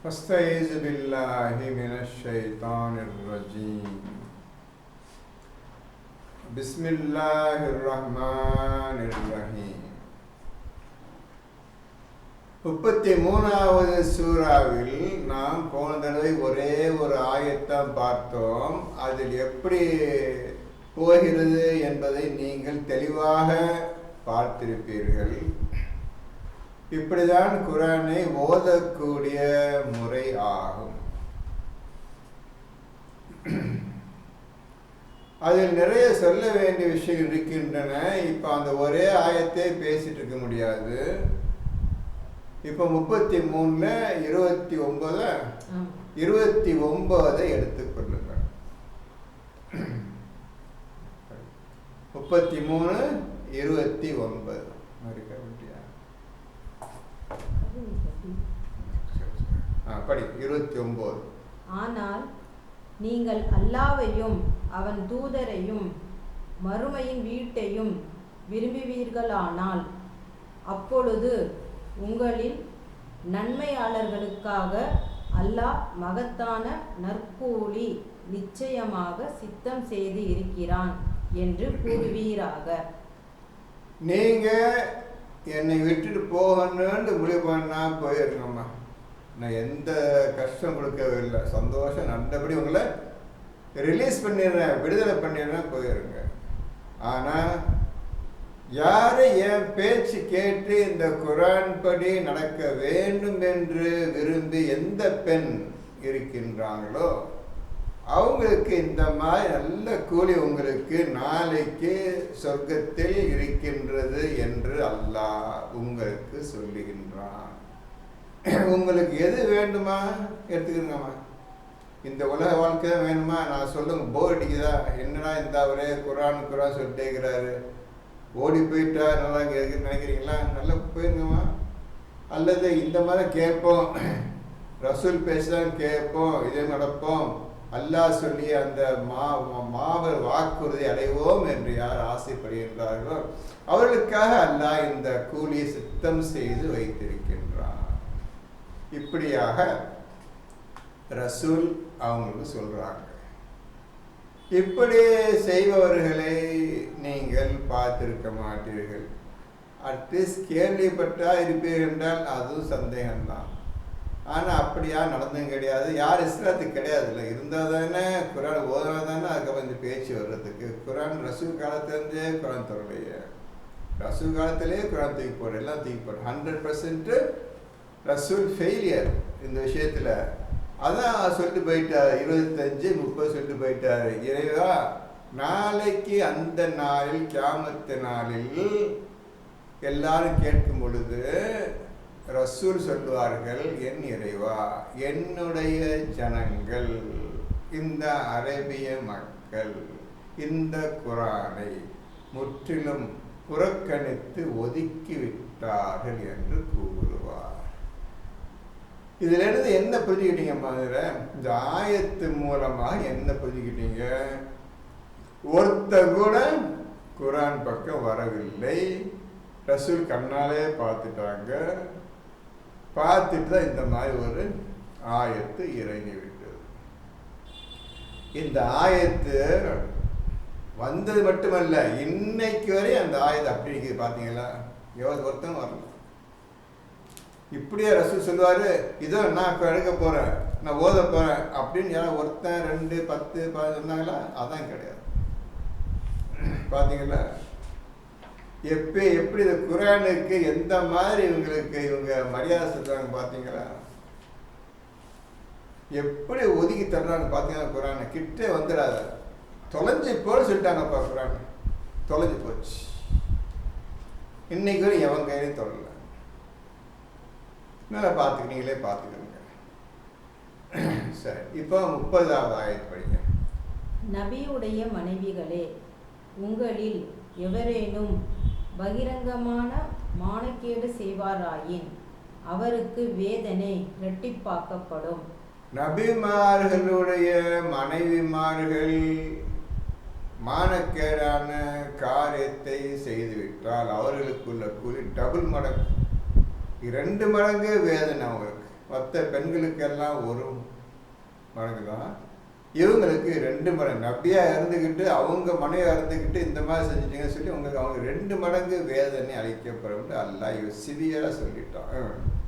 فاستعيذ بالله من الشيطان الرجيم بسم الله الرحمن الرحيم 33வது சூறாவில் நாம் போன தடவை ஒரே ஒரு ஆயத்தான் பார்த்தோம். அதில் எப்படி போகிறது என்பதை நீங்கள் தெளிவாக பார்த்திருப்பீர்கள். இப்படிதான் குர்ஆனை ஓதக்கூடிய முறை ஆகும். அதில் நிறைய சொல்ல வேண்டிய விஷயங்கள் இருக்கின்றன. இப்போ அந்த ஒரே ஆயத்தை பேசிட்டு இருக்க முடியாது. இப்போ 33ல 29 எடுத்துக்கொள்ளுங்கள். 33:29 படி. 29. ஆனால் நீங்கள் அல்லாஹ்வையும் அவன் தூதரையும் மறுமையின் வீட்டையும் விரும்புவீர்களானால் அப்பொழுது உங்களில் நன்மையாளர்களுக்காக அல்லாஹ் மகத்தான நற்கூலி நிச்சயமாக சித்தம் செய்து இருக்கிறான் என்று கூறுவீராக. நீங்க என்னை விட்டுட்டு போகணும்னு முடிவு பண்ணா போயிருங்கம்மா. நான் எந்த கஷ்டம் கொடுக்கவே இல்லை, சந்தோஷம் நல்லபடி உங்களை ரிலீஸ் பண்ணிடுறேன், விடுதலை பண்ணிடுறேன், போயிருங்க. ஆனால் யார் என் பேச்சு கேட்டு இந்த குர்ஆன் படி நடக்க வேண்டும் என்று விரும்பி எந்த பெண் இருக்கின்றாங்களோ அவங்களுக்கு இந்த மாதிரி நல்ல கூலி உங்களுக்கு நாளைக்கு சொர்க்கத்தில் இருக்கின்றது என்று அல்லாஹ் உங்களுக்கு சொல்லுகின்றான். உங்களுக்கு எது வேண்டுமா எடுத்துக்கிறீங்கம்மா. இந்த உலக வாழ்க்கை தான் வேணுமா? நான் சொல்லுங்க, போர் அடிக்குதா? என்னடா இந்த அவரே குர்ஆன் சொல்லிட்டே இருக்கிறாரு, ஓடி போயிட்டா நல்லா நினைக்கிறீங்களா? நல்லா போயிருங்கம்மா. அல்லது இந்த மாதிரி கேட்போம், ரசூல் பேசலாம் கேட்போம், இதே நடப்போம், அல்லாஹ் சொல்லி அந்த மாபெரும் வாக்குறுதி அடைவோம் என்று யார் ஆசைப்படுகின்றார்களோ அவர்களுக்காக அல்லாஹ் இந்த கூலியை சித்தம் செய்து வைத்திருக்கின்றார். இப்படியாக ரசூல் அவங்களுக்கு சொல்றாங்க. இப்படி செய்பவர்களை நீங்கள் பார்த்திருக்க மாட்டீர்கள். அட்லீஸ்ட் கேள்விப்பட்டா இருப்பீர்கள் என்றால் அதுவும் சந்தேகம்தான். ஆனால் அப்படியா நடந்தும் கிடையாது. யார் இஸ்லாத்துக்கு கிடையாது. இல்லை இருந்தால் தானே குர்ஆன் ஓதுனா தானே அதுக்கப்புறம் இந்த பேச்சு வர்றதுக்கு. குர்ஆன் ரசூல் காலத்துலேருந்தே குர்ஆன் தொடலையே. ரசூல் காலத்திலேயே குர்ஆன் தூக்கி போடு, எல்லாம் தூக்கி போடு. 100% ரசூல் ஃபெயிலியர் இந்த விஷயத்தில். அதான் சொல்லிட்டு போயிட்டார். 25-30 சொல்லிட்டு போயிட்டார். இறைவா, நாளைக்கு அந்த நாளில் கியாமத்து நாளில் எல்லாரும் கேட்கும் பொழுது ரசூல் சொல்லுவார்கள், என் இறைவா, என்னுடைய ஜனங்கள், இந்த அரேபிய மக்கள் இந்த குர்ஆனை முற்றிலும் புறக்கணித்து ஒதுக்கிவிட்டார்கள் என்று கூறுவார். இதுல இருந்து என்ன புரிஞ்சுக்கிட்டீங்க மாதிரி? இந்த ஆயத்து மூலமாக என்ன புரிஞ்சுக்கிட்டீங்க? ஒருத்த கூட குர்ஆன் பக்கம் வரவில்லை. ரசூல் கண்ணாலே பார்த்துட்டாங்க. பார்த்துட்டு தான் இந்த மாதிரி ஒரு ஆயத்து இறங்கிவிட்டது. இந்த ஆயத்து வந்தது மட்டுமல்ல, இன்னைக்கு வரை அந்த ஆயத்து அப்படி இருக்குது. பார்த்தீங்களா? எவ்வளவு ஒருத்தம் வரல. இப்படியே ரசூல் சொல்லுவாரு, இதோ நான் எடுக்க போறேன், நான் ஓத போறேன் அப்படின்னு யாரும் ஒருத்தன் 2 10 15 சொன்னாங்களா? அதான் கிடையாது. பார்த்தீங்களா எப்படி இந்த குர்ஆனுக்கு எந்த மாதிரி இவங்க மரியாதை சொல்றாங்க? பார்த்தீங்களா எப்படி ஒதுக்கி தர்றாங்க? பார்த்தீங்கன்னா குர்ஆனை கிட்டே வந்துடாத, தொலைஞ்சு போன்னு சொல்லிட்டாங்கப்பா. குர்ஆன் தொலைஞ்சு போச்சு. இன்னைக்கு வரை எவன் கையிலையும் தொழல. நல்லா பார்த்துக்கிட்டீங்களே, பார்த்துக்கோங்க. சரி, இப்போ 30வது ஆயத்து படிங்க. நபியுடைய மனைவிகளே, உங்களில் எவரேனும் பகிரங்கமான மானக்கேடு செய்வாராயின் அவருக்கு வேதனை இரட்டிப்பாக்கப்படும். நபிமார்களுடைய மனைவிமார்கள் மானக்கேடான காரியத்தை செய்துவிட்டால் அவர்களுக்குள்ள கூலி டபுள் மடங்கு, 2 மடங்கு வேதனை அவங்களுக்கு. மற்ற பெண்களுக்கெல்லாம் ஒரு மடங்கு தான், இவங்களுக்கு 2 மடங்கு. நபியா இருந்துக்கிட்டு அவங்க மனைவியா இருந்துக்கிட்டு இந்த மாதிரி செஞ்சிட்டீங்கன்னு சொல்லி அவங்க 2 மடங்கு வேதனை அளிக்கப்படும். அல்லாஹ் சிவியரா சொல்லிட்டான்.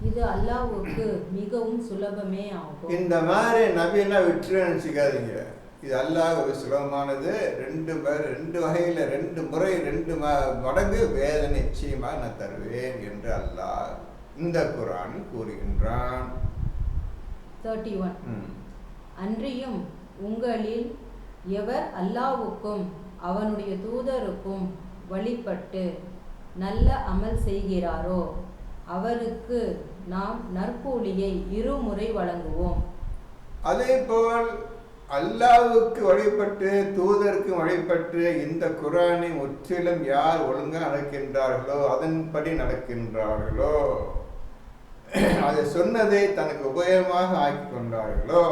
இது அல்லாஹ்வுக்கு மிகவும் சுலபமே ஆகும். இந்த மாதிரி நபியெல்லாம் விட்டு நினைச்சுக்காதீங்க. இது அல்லாஹ் ஒரு சுலபமானது. 2 வகையில் 2 முறை 2 மடங்கு வேதனை நிச்சயமாக நான் தருவேன் என்று அல்லாஹ் இந்த குர்ஆன் கூறுகின்றான். 31 அன்றியும் உங்களில் எவர் அல்லாஹ்வுக்கும் அவனுடைய தூதருக்கும் வழிபட்டு நல்ல அமல் செய்கிறாரோ அவருக்கு நாம் நற்கூலியை 2 முறை வழங்குவோம். அதே போல் அல்லாஹ்வுக்கு வழிபட்டு தூதருக்கு வழிபட்டு இந்த குர்ஆனை முற்றிலும் யார் ஒழுங்காக நடக்கின்றார்களோ, அதன்படி நடக்கின்றார்களோ, அதை சொன்னதை தனக்கு உபயோகமாக ஆக்கி கொண்டார்களோ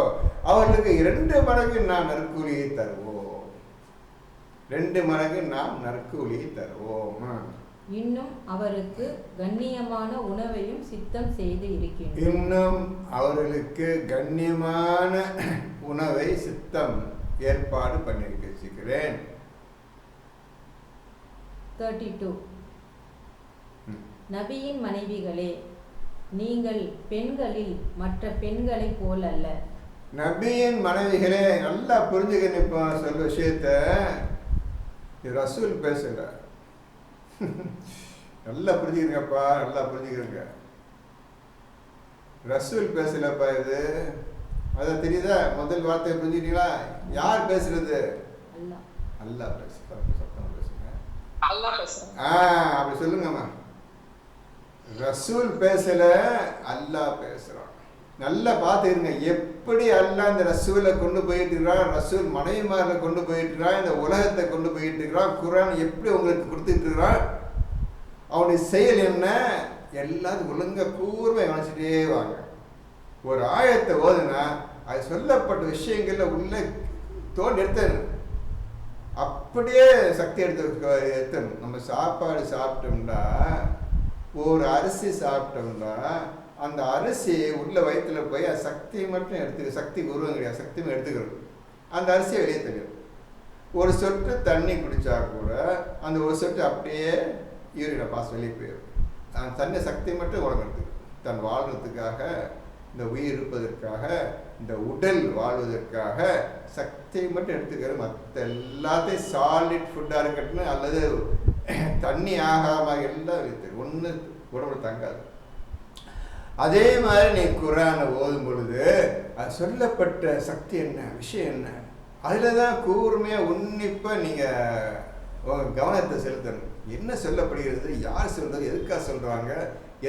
அவர்களுக்கு 2 மடங்கு நாம் நற்கூலியை தருவோம். 2 மடங்கு நாம் நற்கூலியை தருவோம். இன்னும் அவருக்கு கண்ணியமான உணவையும் சித்தம் செய்து இருக்கின்றோம். இன்னும் அவர்களுக்கு கண்ணியமான உணவை சித்தம் ஏற்பாடு பண்ணி வச்சிருக்கிறேன். 32 நபியின் மனைவிகளே, நீங்கள் பெண்களில் மற்ற பெண்களைப் போல் அல்ல. நபியின் மனைவிகளே, நல்லா புரிஞ்சுக்கணும். இப்போ சொல்ற விஷயத்த ரசூல் பேசல. நல்லா புரிஞ்சுக்கிறீங்கப்பா, நல்லா புரிஞ்சுக்கிறீங்க. ரசூல் பேசலப்பா இது. அதான் தெரியுதா? முதல் வார்த்தையை புரிஞ்சுக்கிட்டீங்களா? யார் பேசுறது? அல்லாஹ் பேசுங்க. அப்படி சொல்லுங்கம்மா. ரசூல் பேசல, அல்லாஹ் பேசுறான். நல்லா பார்த்துருங்க எப்படி அல்லாஹ் இந்த ரசூலை கொண்டு போயிட்டு இருக்கிறான், ரசூல் மனைவிமாரில் கொண்டு போயிட்டு இருக்கிறான், இந்த உலகத்தை கொண்டு போயிட்டு இருக்கிறான். குர்ஆன் எப்படி உங்களுக்கு கொடுத்துட்டு இருக்கிறான், அவனுடைய செயல் என்ன, எல்லாத்தையும் ஒழுங்கா கூர்மை கவனிச்சுட்டே வாங்க. ஒரு ஆயத்தை ஓதுனா அது சொல்லப்பட்ட விஷயங்கள்ல உள்ள தோண்டி எடுத்தணும், அப்படியே சக்தி எடுத்தணும். நம்ம சாப்பாடு சாப்பிட்டோம்னா, ஒரு அரிசி சாப்பிட்டோம்னா அந்த அரிசி உள்ள வயிற்றுல போய் அது சக்தியை மட்டும் எடுத்துக்க, சக்தி உருவம் கிடையாது, சக்தியும் எடுத்துக்கிறது. அந்த அரிசியை வெளியே தெரியும். ஒரு சொட்டு தண்ணி குடித்தா கூட அந்த ஒரு சொட்டு அப்படியே யூரினை பாஸ் வெளியே போயிடும். அந்த தண்ணி சக்தி மட்டும் உடம்புக்கு தன் வாழ்றதுக்காக, இந்த உயிர் இருப்பதற்காக, இந்த உடல் வாழ்வதற்காக சக்தியை மட்டும் எடுத்துக்கிறது. மற்ற எல்லாத்தையும் சாலிட் ஃபுட்டாக இருக்கட்டும் அல்லது தண்ணி ஆகாமல் எல்லாம் ஒன்று உடம்புல தங்காது. அதே மாதிரி நீ குர்ஆனை ஓதும் பொழுது அது சொல்லப்பட்ட சக்தி என்ன, விஷயம் என்ன, அதில் தான் கூர்மையாக உன்னிப்பாக நீங்கள் கவனத்தை செலுத்தணும். என்ன சொல்லப்படுகிறது, யார் சொல்கிறது, எதுக்காக சொல்கிறாங்க,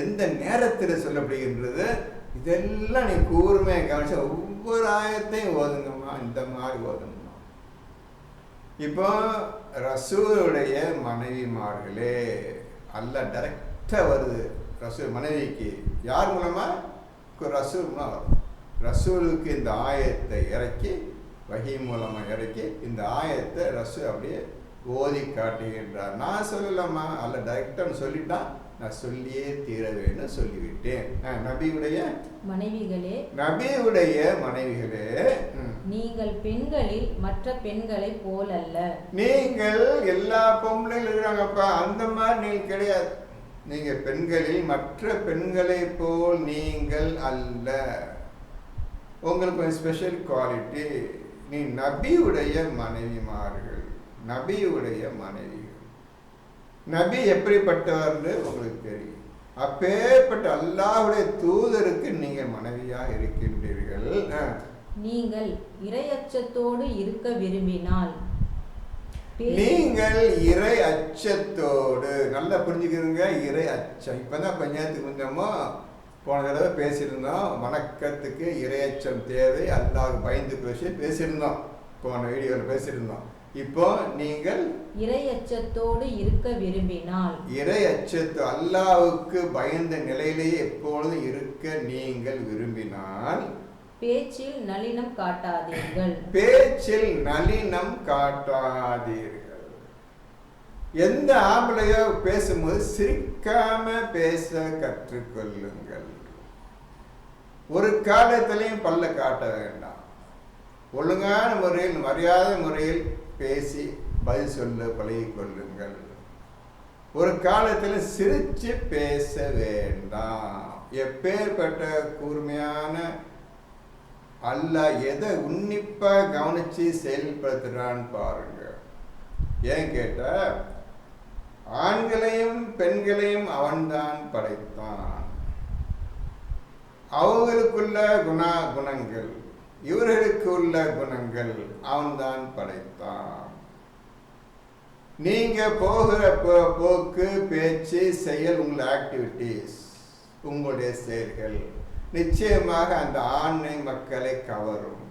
எந்த நேரத்தில் சொல்லப்படுகின்றது, இதெல்லாம் நீ கூர்மையாக கவனிச்சா ஒவ்வொரு ஆயத்தையும் ஓதுங்கம்மா. இந்த மாதிரி ஓதுங்கம்மா. இப்போ ரசூலுடைய மனைவிமார்களே, அல்லாஹ் டைரக்டாக வருது ரசூல் மனைவிக்கு. யார் மூலமா? ரசூல் மூலம் வரும். ரசூலுக்கு இந்த ஆயத்தை இறக்கி, வஹி மூலமாக இறக்கி இந்த ஆயத்தை ரசூல் அப்படியே ஓதி காட்டுகின்றார். நான் சொல்லலாமா? அல்ல டைரக்டாக சொல்லிட்டான், நான் சொல்லியே தீர வேண்டும் சொல்லிவிட்டேன். நபியுடைய மனைவிகளே, நீங்கள் பெண்களில் மற்ற பெண்களை போல் அல்ல. நீங்கள் எல்லா பொம்பளையும் இருக்கிறாங்கப்பா, அந்த மாதிரி நீங்கள் கிடையாது. நீங்க பெண்களில் மற்ற பெண்களை போல் நீங்கள் அல்ல. உங்களுக்கு ஒரு ஸ்பெஷல் குவாலிட்டி. நீ நபியுடைய மனைவிமார்கள், நபியுடைய மனைவிகள். நபி எப்படிப்பட்டவர்னு உங்களுக்கு தெரியும். அப்பேற்பட்ட அல்லாஹ்வுடைய தூதருக்கு நீங்கள் மனைவியாக இருக்கின்றீர்கள். நீங்கள் இறையச்சத்தோடு இருக்க விரும்பினால், நீங்கள் இறை அச்சத்தோடு, நல்லா புரிஞ்சுக்கிறீங்க, இறை அச்சம். இப்பதான் கொஞ்ச நேரத்துக்கு கொஞ்சமோ போன தடவை பேசியிருந்தோம், வணக்கத்துக்கு இறையச்சம் தேவை, அல்லாஹ் பயந்து பேசியிருந்தோம், போன வீடியோவில் பேசியிருந்தோம். இப்போ நீங்கள் இறையச்சத்தோடு இருக்க விரும்பினால், இறை அச்சத்து அல்லாஹ்வுக்கு பயந்த நிலையிலேயே எப்பொழுதும் இருக்க நீங்கள் விரும்பினால், பேச்சில் நளினம் காட்டாதீர்கள். பேச்சில் நளினம் காட்டாதீர்கள். எந்த ஆம்பளையோ பேசும்போது சிரிக்காம பேச கற்றுக்கொள்ளுங்கள். ஒரு காலத்திலையும் பல்ல காட்ட வேண்டாம். ஒழுங்கான முறையில் மரியாதை முறையில் பேசி பதில் சொல்ல பழகி கொள்ளுங்கள். ஒரு காலத்தில் சிரிச்சு பேச வேண்டாம். எப்பேற்பட்ட கூர்மையான அல்லாஹ் எதை உன்னிப்பா கவனிச்சு செயல்படுத்துறான்னு பாருங்க. ஏன் கேட்ட, ஆண்களையும் பெண்களையும் அவன்தான் படைத்தான். அவங்களுக்குள்ள குணங்கள், இவர்களுக்கு உள்ள குணங்கள் அவன்தான் படைத்தான். நீங்க போகிற போக்கு, பேச்சு, செயல், உங்கள் ஆக்டிவிட்டீஸ், உங்களுடைய செயல்கள் நிச்சயமாக அந்த ஆணை மக்களை கவரும்.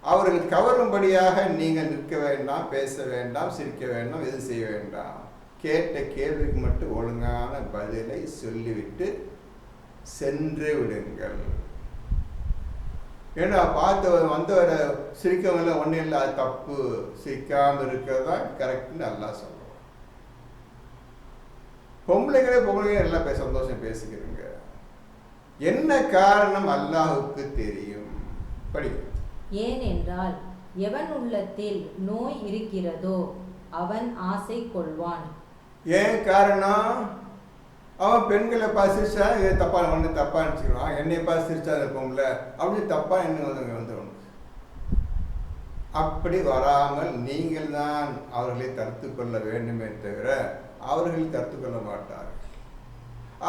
அவர்கள் கவரும்படியாக நீங்கள் நிற்க வேண்டாம், பேச வேண்டாம், சிரிக்க வேண்டாம், எது செய்ய வேண்டாம். கேட்ட கேள்விக்கு மட்டும் ஒழுங்கான பதிலை சொல்லிவிட்டு சென்று விடுங்கள். ஏன்னா பார்த்து வந்தவரை சிரிக்கவில்லை, ஒன்றும் இல்லை, அது தப்பு, சிரிக்காமல் இருக்கிறது தான் கரெக்ட்னு எல்லாம் சொல்லுவோம். பொம்பளைகளே எல்லாம் சந்தோஷம் பேசிக்கிறீங்க. என்ன காரணம் அல்லாஹுக்கு தெரியும். படி. ஏனென்றால் எவன் உள்ளத்தில் நோய் இருக்கிறதோ அவன் ஆசை கொள்வான். ஏன் காரணம்? அவன் பெண்களை பாசிச்சா தப்பா ஒன்று தப்பா நினச்சிக்கிறான். என்னை பாசிச்சா இருப்போம்ல அப்படின்னு தப்பா என்ன வந்துடும். அப்படி வராமல் நீங்கள் தான் அவர்களை தடுத்து கொள்ள வேண்டுமே தவிர அவர்கள் தடுத்து கொள்ள மாட்டார்கள்.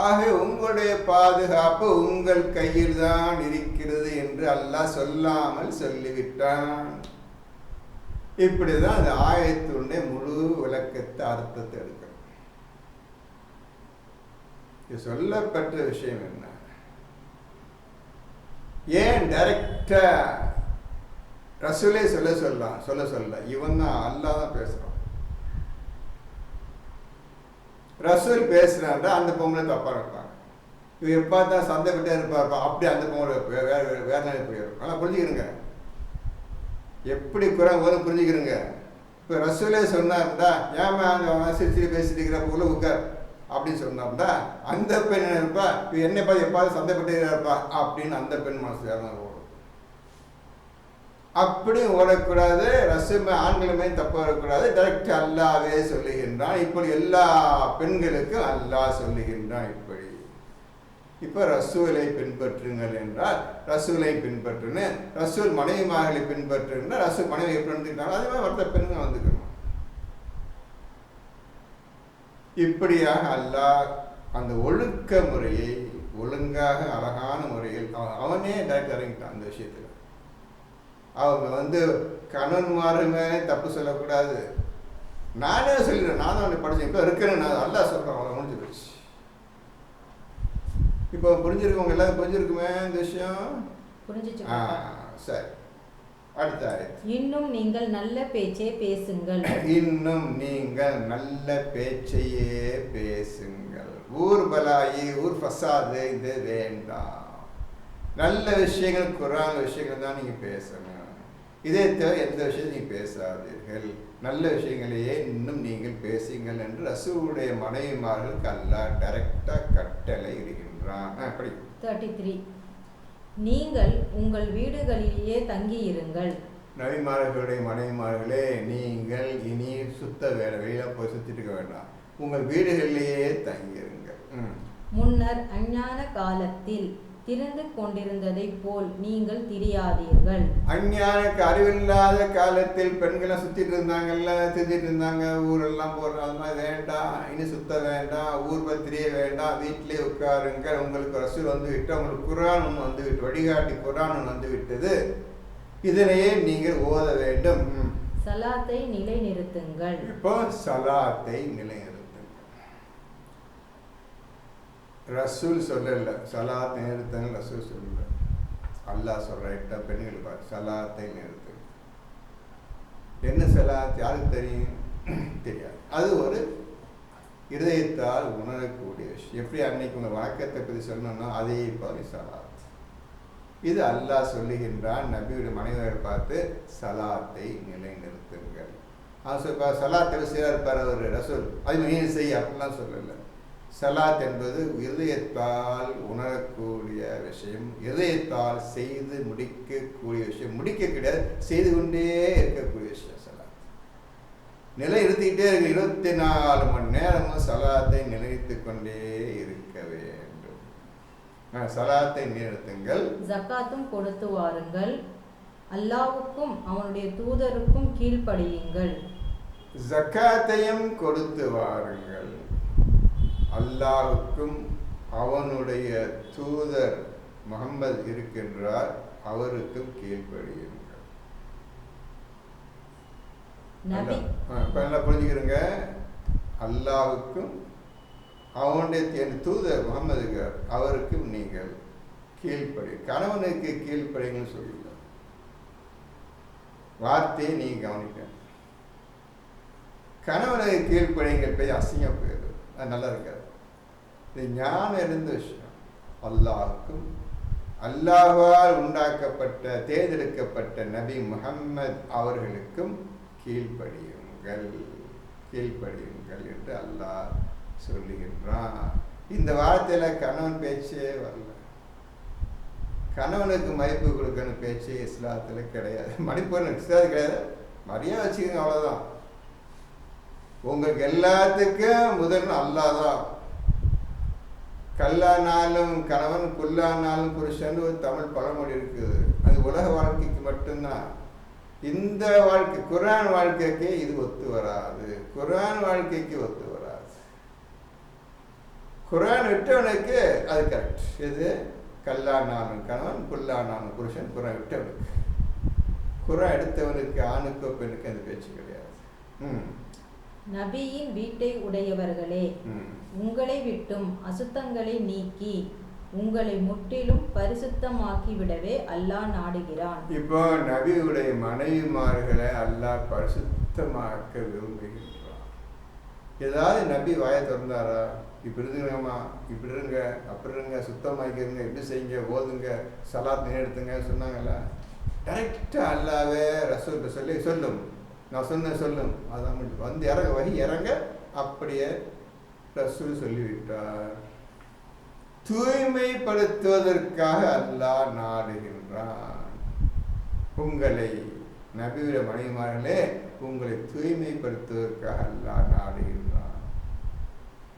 ஆக உங்களுடைய பாதுகாப்பு உங்கள் கையில் தான் இருக்கிறது என்று அல்லாஹ் சொல்லாமல் சொல்லிவிட்டான். இப்படிதான் அந்த ஆயத்தினுடைய முழு விளக்கத்தை அர்த்தத்தை எடுக்கணும். சொல்லப்பட்ட விஷயம் என்ன? ஏன் டைரக்டா ரசூலே சொல்ல இவன் தான் அல்லாஹ் தான் பேசுறான். ரசூல் பேசுறாண்டா அந்த பொம்பளை தப்பா இருப்பாங்க. இவன் எப்பா தான் சந்தைப்பட்டே இருப்பாருப்பா, அப்படி அந்த பொம்பளை வேற நாள் போயிடும். ஆனால் புரிஞ்சுக்கிறங்க, எப்படி குரான் ஓதும் புரிஞ்சுக்கிறங்க. இப்போ ரசூலே சொன்னார்டா, ஏமா அந்த சிரிச்சு பேசிட்டு இருக்கிற உள்ள உட்கார் அப்படின்னு சொன்னார்டா, அந்த பெண் என்ன இருப்பா, என்னப்பா எப்பாவது சந்தைப்பட்டே இருப்பா அப்படின்னு அந்த பெண் மனசு வேற ஓடும். அப்படி ஓடக்கூடாது. ரசூலுமே ஆண்களுமே தப்ப வரக்கூடாது. டைரக்ட் அல்லாவே சொல்லுகின்றான். இப்படி எல்லா பெண்களுக்கும் அல்லாஹ் சொல்லுகின்றான். இப்படி இப்போ ரசூலை பின்பற்றுங்கள் என்றால் ரசூலை பின்பற்றுன்னு, ரசூல் மனைவிமார்களை பின்பற்றுன்னா ரசூல் மனைவி பின்பற்றுட்டாங்க. அதே மாதிரி மற்ற பெண்கள் வந்துக்கணும். இப்படியாக அல்லாஹ் அந்த ஒழுக்க முறையை ஒழுங்காக அழகான முறையில் அவனே டைரக்ட் இறங்கிட்டான். அந்த விஷயத்தில் அவங்க கணவன்மாருமே தப்பு சொல்லக்கூடாது. நானே சொல்லிடுறேன், நான் தான் படித்தேன், இப்போ இருக்கிறேன், நான் அல்லாஹ் சொல்கிறேன், அவளை முடிஞ்சு போச்சு. இப்போ புரிஞ்சிருக்கவங்க எல்லாரும் புரிஞ்சிருக்குமே இந்த விஷயம். சரி, அடுத்த இன்னும் நீங்கள் நல்ல பேச்சே பேசுங்கள். இன்னும் நீங்கள் நல்ல பேச்சையே பேசுங்கள். ஊர் பலாயி, ஊர் ஃபசாது இது வேண்டாம். நல்ல விஷயங்கள், குரான் விஷயங்கள் தான் நீங்கள் பேசணும். இதே தவிர எந்த விஷயத்தையும் நீங்கள் பேசாதீர்கள். நல்ல விஷயங்களையே இன்னும் நீங்கள் பேசுங்கள் என்று ரசூலுடைய மனைவிமார்களுக்கு அல்லாஹ் டைரக்டாக கட்டளை இடுகின்றான். 33 நீங்கள் உங்கள் வீடுகளிலேயே தங்கியிருங்கள். நபிமார்களுடைய மனைவிமார்களே, நீங்கள் இனி வெளியில போய் சுத்திட்டு இருக்க வேண்டாம், உங்கள் வீடுகளிலேயே தங்கியிருங்கள். முன்னர் அஞ்ஞான காலத்தில் திரிந்து கொண்டிருந்ததை போல் நீங்கள் திரியாதீர்கள். அஞ்ஞானுக்கு அறிவில்லாத காலத்தில் பெண்களை சுத்திட்டு இருந்தாங்கல்ல, திரிஞ்சிட்டு இருந்தாங்க, ஊரெல்லாம் போடுற அது மாதிரி வேண்டாம். இனி சுத்த வேண்டாம், ஊர் பத்திரியே வேண்டாம், வீட்டிலே உட்காருங்க. உங்களுக்கு ரசூல் விட்டு, உங்களுக்கு குர்ஆன் ஒன்று வந்துவிட்டு, வழிகாட்டி குர்ஆன் ஒன்று வந்துவிட்டது, இதனையே நீங்கள் ஓத வேண்டும். சலாத்தை நிலைநிறுத்துங்கள். இப்போ சலாத்தை நிலைநிறுத்துங்கள். ரசூல் சொல்லல சலாத்தை நிறுத்துங்கள், ரசூல் சொல்லல, அல்லாஹ் சொல்ற பெண்கள் பாரு, சலாத்தை நிறுத்து. என்ன சலாத் யாருக்கு தெரியும்? தெரியாது. அது ஒரு இருதயத்தால் உணரக்கூடிய விஷயம். எப்படி அன்னைக்கு உங்க வழக்கத்தை பற்றி சொல்லணும்னா அதே பாரு சலாத். இது அல்லாஹ் சொல்லுகின்றான் நபியுடைய மனைவியரை பார்த்து, சலாத்தை நிலைநிறுத்துங்கள். அவன் சலாத்தை செய்யா இருப்பார் அவர் ரசூல், அது நீ செய்ய அப்படிலாம் சொல்லல. சலாத் என்பது இதயத்தால் உணரக்கூடிய விஷயம், இதயத்தால் செய்து முடிக்கக்கூடிய விஷயம், முடிக்க கிடையாது, செய்து கொண்டே இருக்கக்கூடிய விஷயம் சலாத். நிலைநிறுத்திக்கிட்டே இருக்கு, 24 மணி நேரமும் சலாத்தை நிலைத்து கொண்டே இருக்க வேண்டும். சலாத்தை நிறுத்துங்கள், ஜகாத்தும் கொடுத்து வாருங்கள், அல்லாஹ்வுக்கும் அவனுடைய தூதருக்கும் கீழ்ப்படியுங்கள். ஜகாத்தையும் கொடுத்து வாருங்கள், அல்லாஹ்வுக்கும் அவனுடைய தூதர் முஹம்மது இருக்கின்றார் அவருக்கும் கீழ்ப்படியுங்கள். நல்லா புரிஞ்சுக்கிறங்க. அல்லாஹ்வுக்கும் அவனுடைய தூதர் முஹம்மது அவருக்கும் நீங்கள் கீழ்ப்படி. கணவனுக்கு கீழ்ப்படிங்கன்னு சொல்லல, வார்த்தையை நீங்க கவனிக்க. கணவனுக்கு கீழ்ப்படிங்கள் போய் அசிங்கம் போயிடும், அது நல்லா இருக்காது. இது ஞானம் இருந்த விஷயம். அல்லாஹ்வுக்கும் அல்லாஹ்வால் உண்டாக்கப்பட்ட தேர்ந்தெடுக்கப்பட்ட நபி முஹம்மது அவர்களுக்கும் கீழ்ப்படியுங்கள், கீழ்ப்படியுங்கள் என்று அல்லாஹ் சொல்லுகின்றான். இந்த வார்த்தையில கணவன் பேச்சே வரல. கணவனுக்கு மதிப்பு கொடுக்கணும் பேச்சு இஸ்லாத்துல கிடையாது, மணிப்பூர் கிடையாது. மரியாதை வச்சுக்கோங்க, அவ்வளவுதான். உங்களுக்கு எல்லாத்துக்கும் முதல் அல்லாஹ் தான். கல்லானாலும் கணவன், புல்லானாலும் புருஷன் ஒரு தமிழ் பழமொழி இருக்குது. அது உலக வாழ்க்கைக்கு மட்டும்தான். இந்த வாழ்க்கை குர்ஆன் வாழ்க்கைக்கு இது ஒத்து வராது, குர்ஆன் வாழ்க்கைக்கு ஒத்து வராது. குர்ஆன் விட்டவனுக்கு அது கரெக்ட். எது? கல்லானாலும் கணவன், புல்லானாலும் புருஷன். குர்ஆன் விட்டவனுக்கு. குர்ஆன் எடுத்தவனுக்கு ஆணுக்கோ பெண்ணுக்கு அந்த பேச்சு கிடையாது. நபியின் வீட்டை உடையவர்களே, உங்களை விட்டும் அசுத்தங்களை நீக்கி உங்களை முற்றிலும் பரிசுத்தமாக்கி விடவே அல்லாஹ் நாடுகிறான். இப்போ நபியுடைய மனைவிமார்களை அல்லாஹ் பரிசுத்தமாக்க விரும்புகின்றான். ஏதாவது நபி வாயை திறந்தாரா? இப்படி இருந்துங்கம்மா, இப்படி இருங்க, அப்படி இருங்க, சுத்தமாக்கிருங்க, இப்படி செய்யுங்க, ஓதுங்க, சலாத் நினைடுத்துங்க சொன்னாங்களா? டைரக்டா அல்லாவே ரசூல் சொல்லி சொல்லும், நான் சொன்ன சொல்லும், அதான் வந்து இறங்க வகி இறங்க அப்படியே ரசூல் சொல்லிவிட்டார். தூய்மைப்படுத்துவதற்காக அல்லாஹ் நாடுகின்றான். உங்களை நபியுடைய மனைவிமார்களே, உங்களை தூய்மைப்படுத்துவதற்காக அல்லாஹ் நாடுகின்றான்.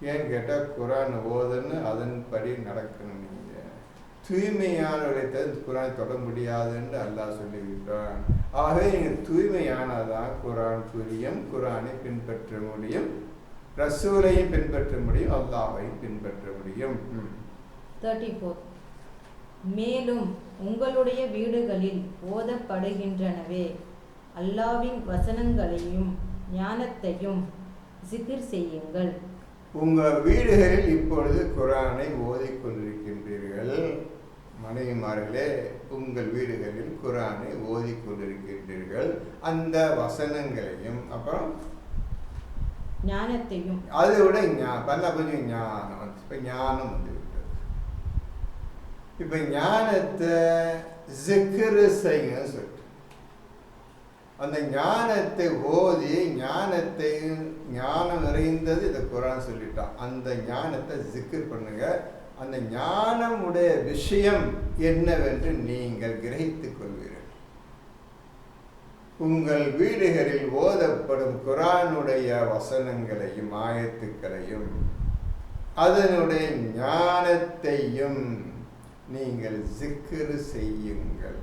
ஏன்னு கேட்டால் குர்ஆன் ஓதுன்னு அதன்படி நடக்கணும். நீங்கள் தூய்மையானவர்களை தவிர குர்ஆன் தொட முடியாதுன்னு அல்லாஹ் சொல்லிவிட்டான். ஆகவே நீங்கள் தூய்மையானதான் குர்ஆன் புரியும், குர்ஆனை பின்பற்ற முடியும், ரசூலையும் பின்பற்ற முடியும், அல்லாஹ்வையும் பின்பற்ற முடியும். 34. மேலும் உங்களுடைய வீடுகளில் ஓதப்படுகின்றனவே அல்லாஹ்வின் வசனங்களையும் ஞானத்தையும் ஜிக்ர் செய்யுங்கள். உங்கள் வீடுகளில் இப்பொழுது குர்ஆனை ஓதிக்கொண்டிருக்கின்றீர்கள். மனைவிமார்களே, உங்கள் வீடுகளில் குர்ஆனை ஓதிக்கொண்டிருக்கின்றீர்கள். அந்த வசனங்களையும் அப்புறம் ஞானத்தையும், அதை விட கொஞ்சம் ஞானம். இப்போ ஞானம் வந்து விட்டது. இப்போ ஞானத்தை ஜிக்ர் செய்யுங்க சொல்லிட்டு அந்த ஞானத்தை ஓதி ஞானத்தை ஞானம் நிறைந்தது இந்த குர்ஆன் சொல்லிட்டான். அந்த ஞானத்தை ஜிக்ர் பண்ணுங்க. அந்த ஞானமுடைய விஷயம் என்னவென்று நீங்கள் கிரகித்துக் கொள்வீர்கள். உங்கள் வீடுகளில் ஓதப்படும் குர்ஆனுடைய வசனங்களையும் ஆயத்துக்களையும் அதனுடைய ஞானத்தையும் நீங்கள் ஜிக்ர் செய்யுங்கள்.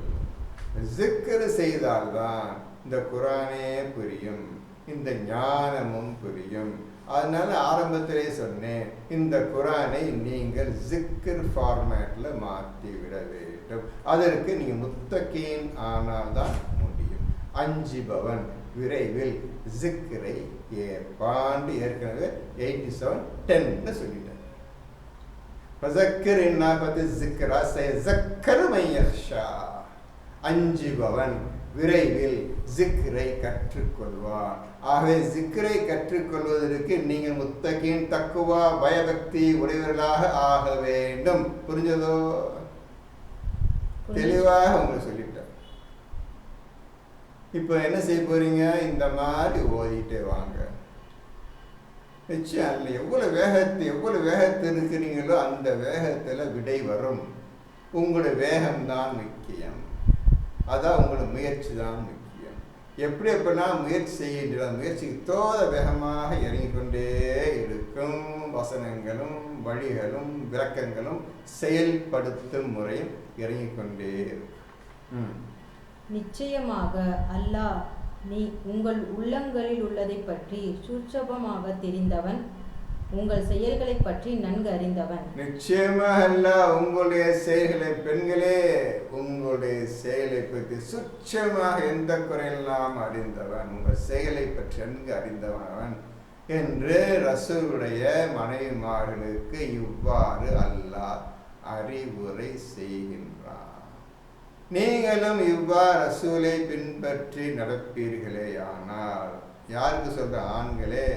ஜிக்ர் செய்தால்தான் இந்த குர்ஆனே புரியும், இந்த ஞானமும் புரியும். அதனால ஆரம்பத்திலே சொன்னேன், இந்த குர்ஆனை நீங்கள் ஜிக்ர் ஃபார்மேட்ல மாற்றி விட வேண்டும். அதற்கு நீங்க முத்தகீன் ஆனால்தான் முடியும். அஞ்சுபவன் விரைவில் ஜிக்ரை ஏற்பாண்டு ஏற்கனவே 87:10 சொல்லிட்டேன். ஃபஸக்கிர் இன்னாபத்தி ஸிக்ரா ஸயஸக்கரு மன் யக்ஷா. அஞ்சுபவன் விரைவில் ஜிக்ரை கற்றுக்கொள்வார். ஆகவே ஜிக்ரை கற்றுக்கொள்வதற்கு நீங்கள் முத்தகீன் தக்குவா பயபக்தி உடையவர்களாக ஆக வேண்டும். புரிஞ்சதோ? தெளிவாக உங்களுக்கு சொல்லிட்டேன். இப்போ என்ன செய்ய போறீங்க? இந்த மாதிரி ஓதிட்டே வாங்க. நிச்சயம் அதில் எவ்வளவு வேகத்தை இருக்கிறீங்களோ அந்த வேகத்தில் விடை வரும். உங்களுடைய வேகம்தான் முக்கியம். அதான் உங்களோட முயற்சி தான் முக்கியம். எப்படிலாம் முயற்சி செய்கின்ற முயற்சிக்கு தோத வேகமாக இறங்கிக்கொண்டே இருக்கும். வசனங்களும் வழிகளும் விளக்கங்களும் செயல்படுத்தும் முறையும் இறங்கிக்கொண்டே இருக்கும். நிச்சயமாக அல்லாஹ் நீ உங்கள் உள்ளங்களில் உள்ளதை பற்றி சூட்சமமாக தெரிந்தவன், உங்கள் செயல்களை பற்றி நன்கு அறிந்தவன். நிச்சயமாக அல்லாஹ் உங்களுடைய செயல்களை, பெண்களே உங்களுடைய செயலை பற்றி சுட்சமாக எந்த குறையெல்லாம் அறிந்தவன், உங்கள் செயலை பற்றி நன்கு அறிந்தவன் என்று ரசூலுடைய மனைவிமார்களுக்கு இவ்வாறு அல்லாஹ் அறிவுரை செய்கின்றான். நீங்களும் இவ்வாறு ரசூலை பின்பற்றி நடப்பீர்களே ஆனால், யாருக்கு சொல்ற? ஆண்களே,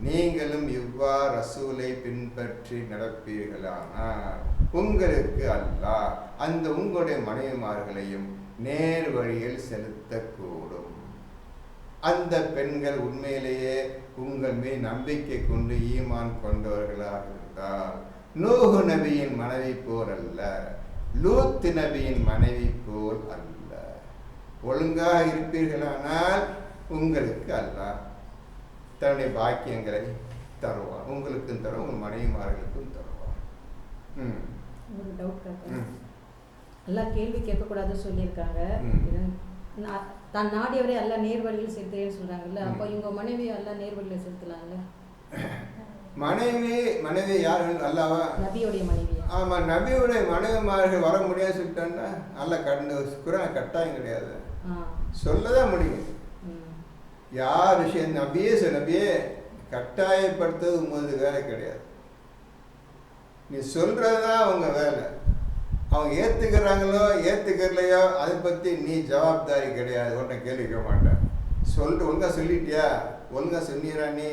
நீங்களும் இவ்வாறு ரசூலை பின்பற்றி நடப்பீர்களானால் உங்களுக்கு அல்லாஹ் அந்த உங்களுடைய மனைவிமார்களையும் நேர் வழியில் செலுத்தக்கூடும். அந்த பெண்கள் உண்மையிலேயே உங்கள் மீது நம்பிக்கை கொண்டு ஈமான் கொண்டவர்களாக இருந்தால் நூஹு நபியின் மனைவி போல் அல்ல, லூத் நபியின் மனைவி போல் அல்ல. ஒழுங்காக இருப்பீர்களானால் உங்களுக்கு அல்லாஹ் தன்னுடைய பாக்கியங்களை தருவான். உங்களுக்கும் தருவான், உங்கள் மனைவிமார்களுக்கும் தருவான். ஒரு டவுட் கேட்க, எல்லாம் கேள்வி கேட்கக்கூடாதுன்னு சொல்லியிருக்காங்க. தான் நாடியவரை எல்லாம் நேர்வழியில் செலுத்துறேன்னு சொல்றாங்கல்ல, அப்போ இவங்க மனைவி எல்லாம் நேர்வழியில் செலுத்தலாம்ல? மனைவி யார்? அல்லாவா? நபியோடைய மனைவி. ஆமா, நபியுடைய மனைவிமார்கள் வர முடியாது சொல்லிட்டான்னா அல்ல குரான் கட்டாயம் கிடையாது, சொல்லதான் முடியும். யார் விஷயம் நபியே கட்டாயப்படுத்துறது உங்களது வேலை கிடையாது. நீ சொல்றதுதான் அவங்க வேலை. அவங்க ஏத்துக்கிறாங்களோ ஏத்துக்கலையோ அதை பத்தி நீ ஜவாப்தாரி கிடையாது. உன்னை கேள்வி கேட்க மாட்டேன். ஒழுங்கா சொல்லிட்டியா, ஒழுங்கா சொன்னீரா, நீ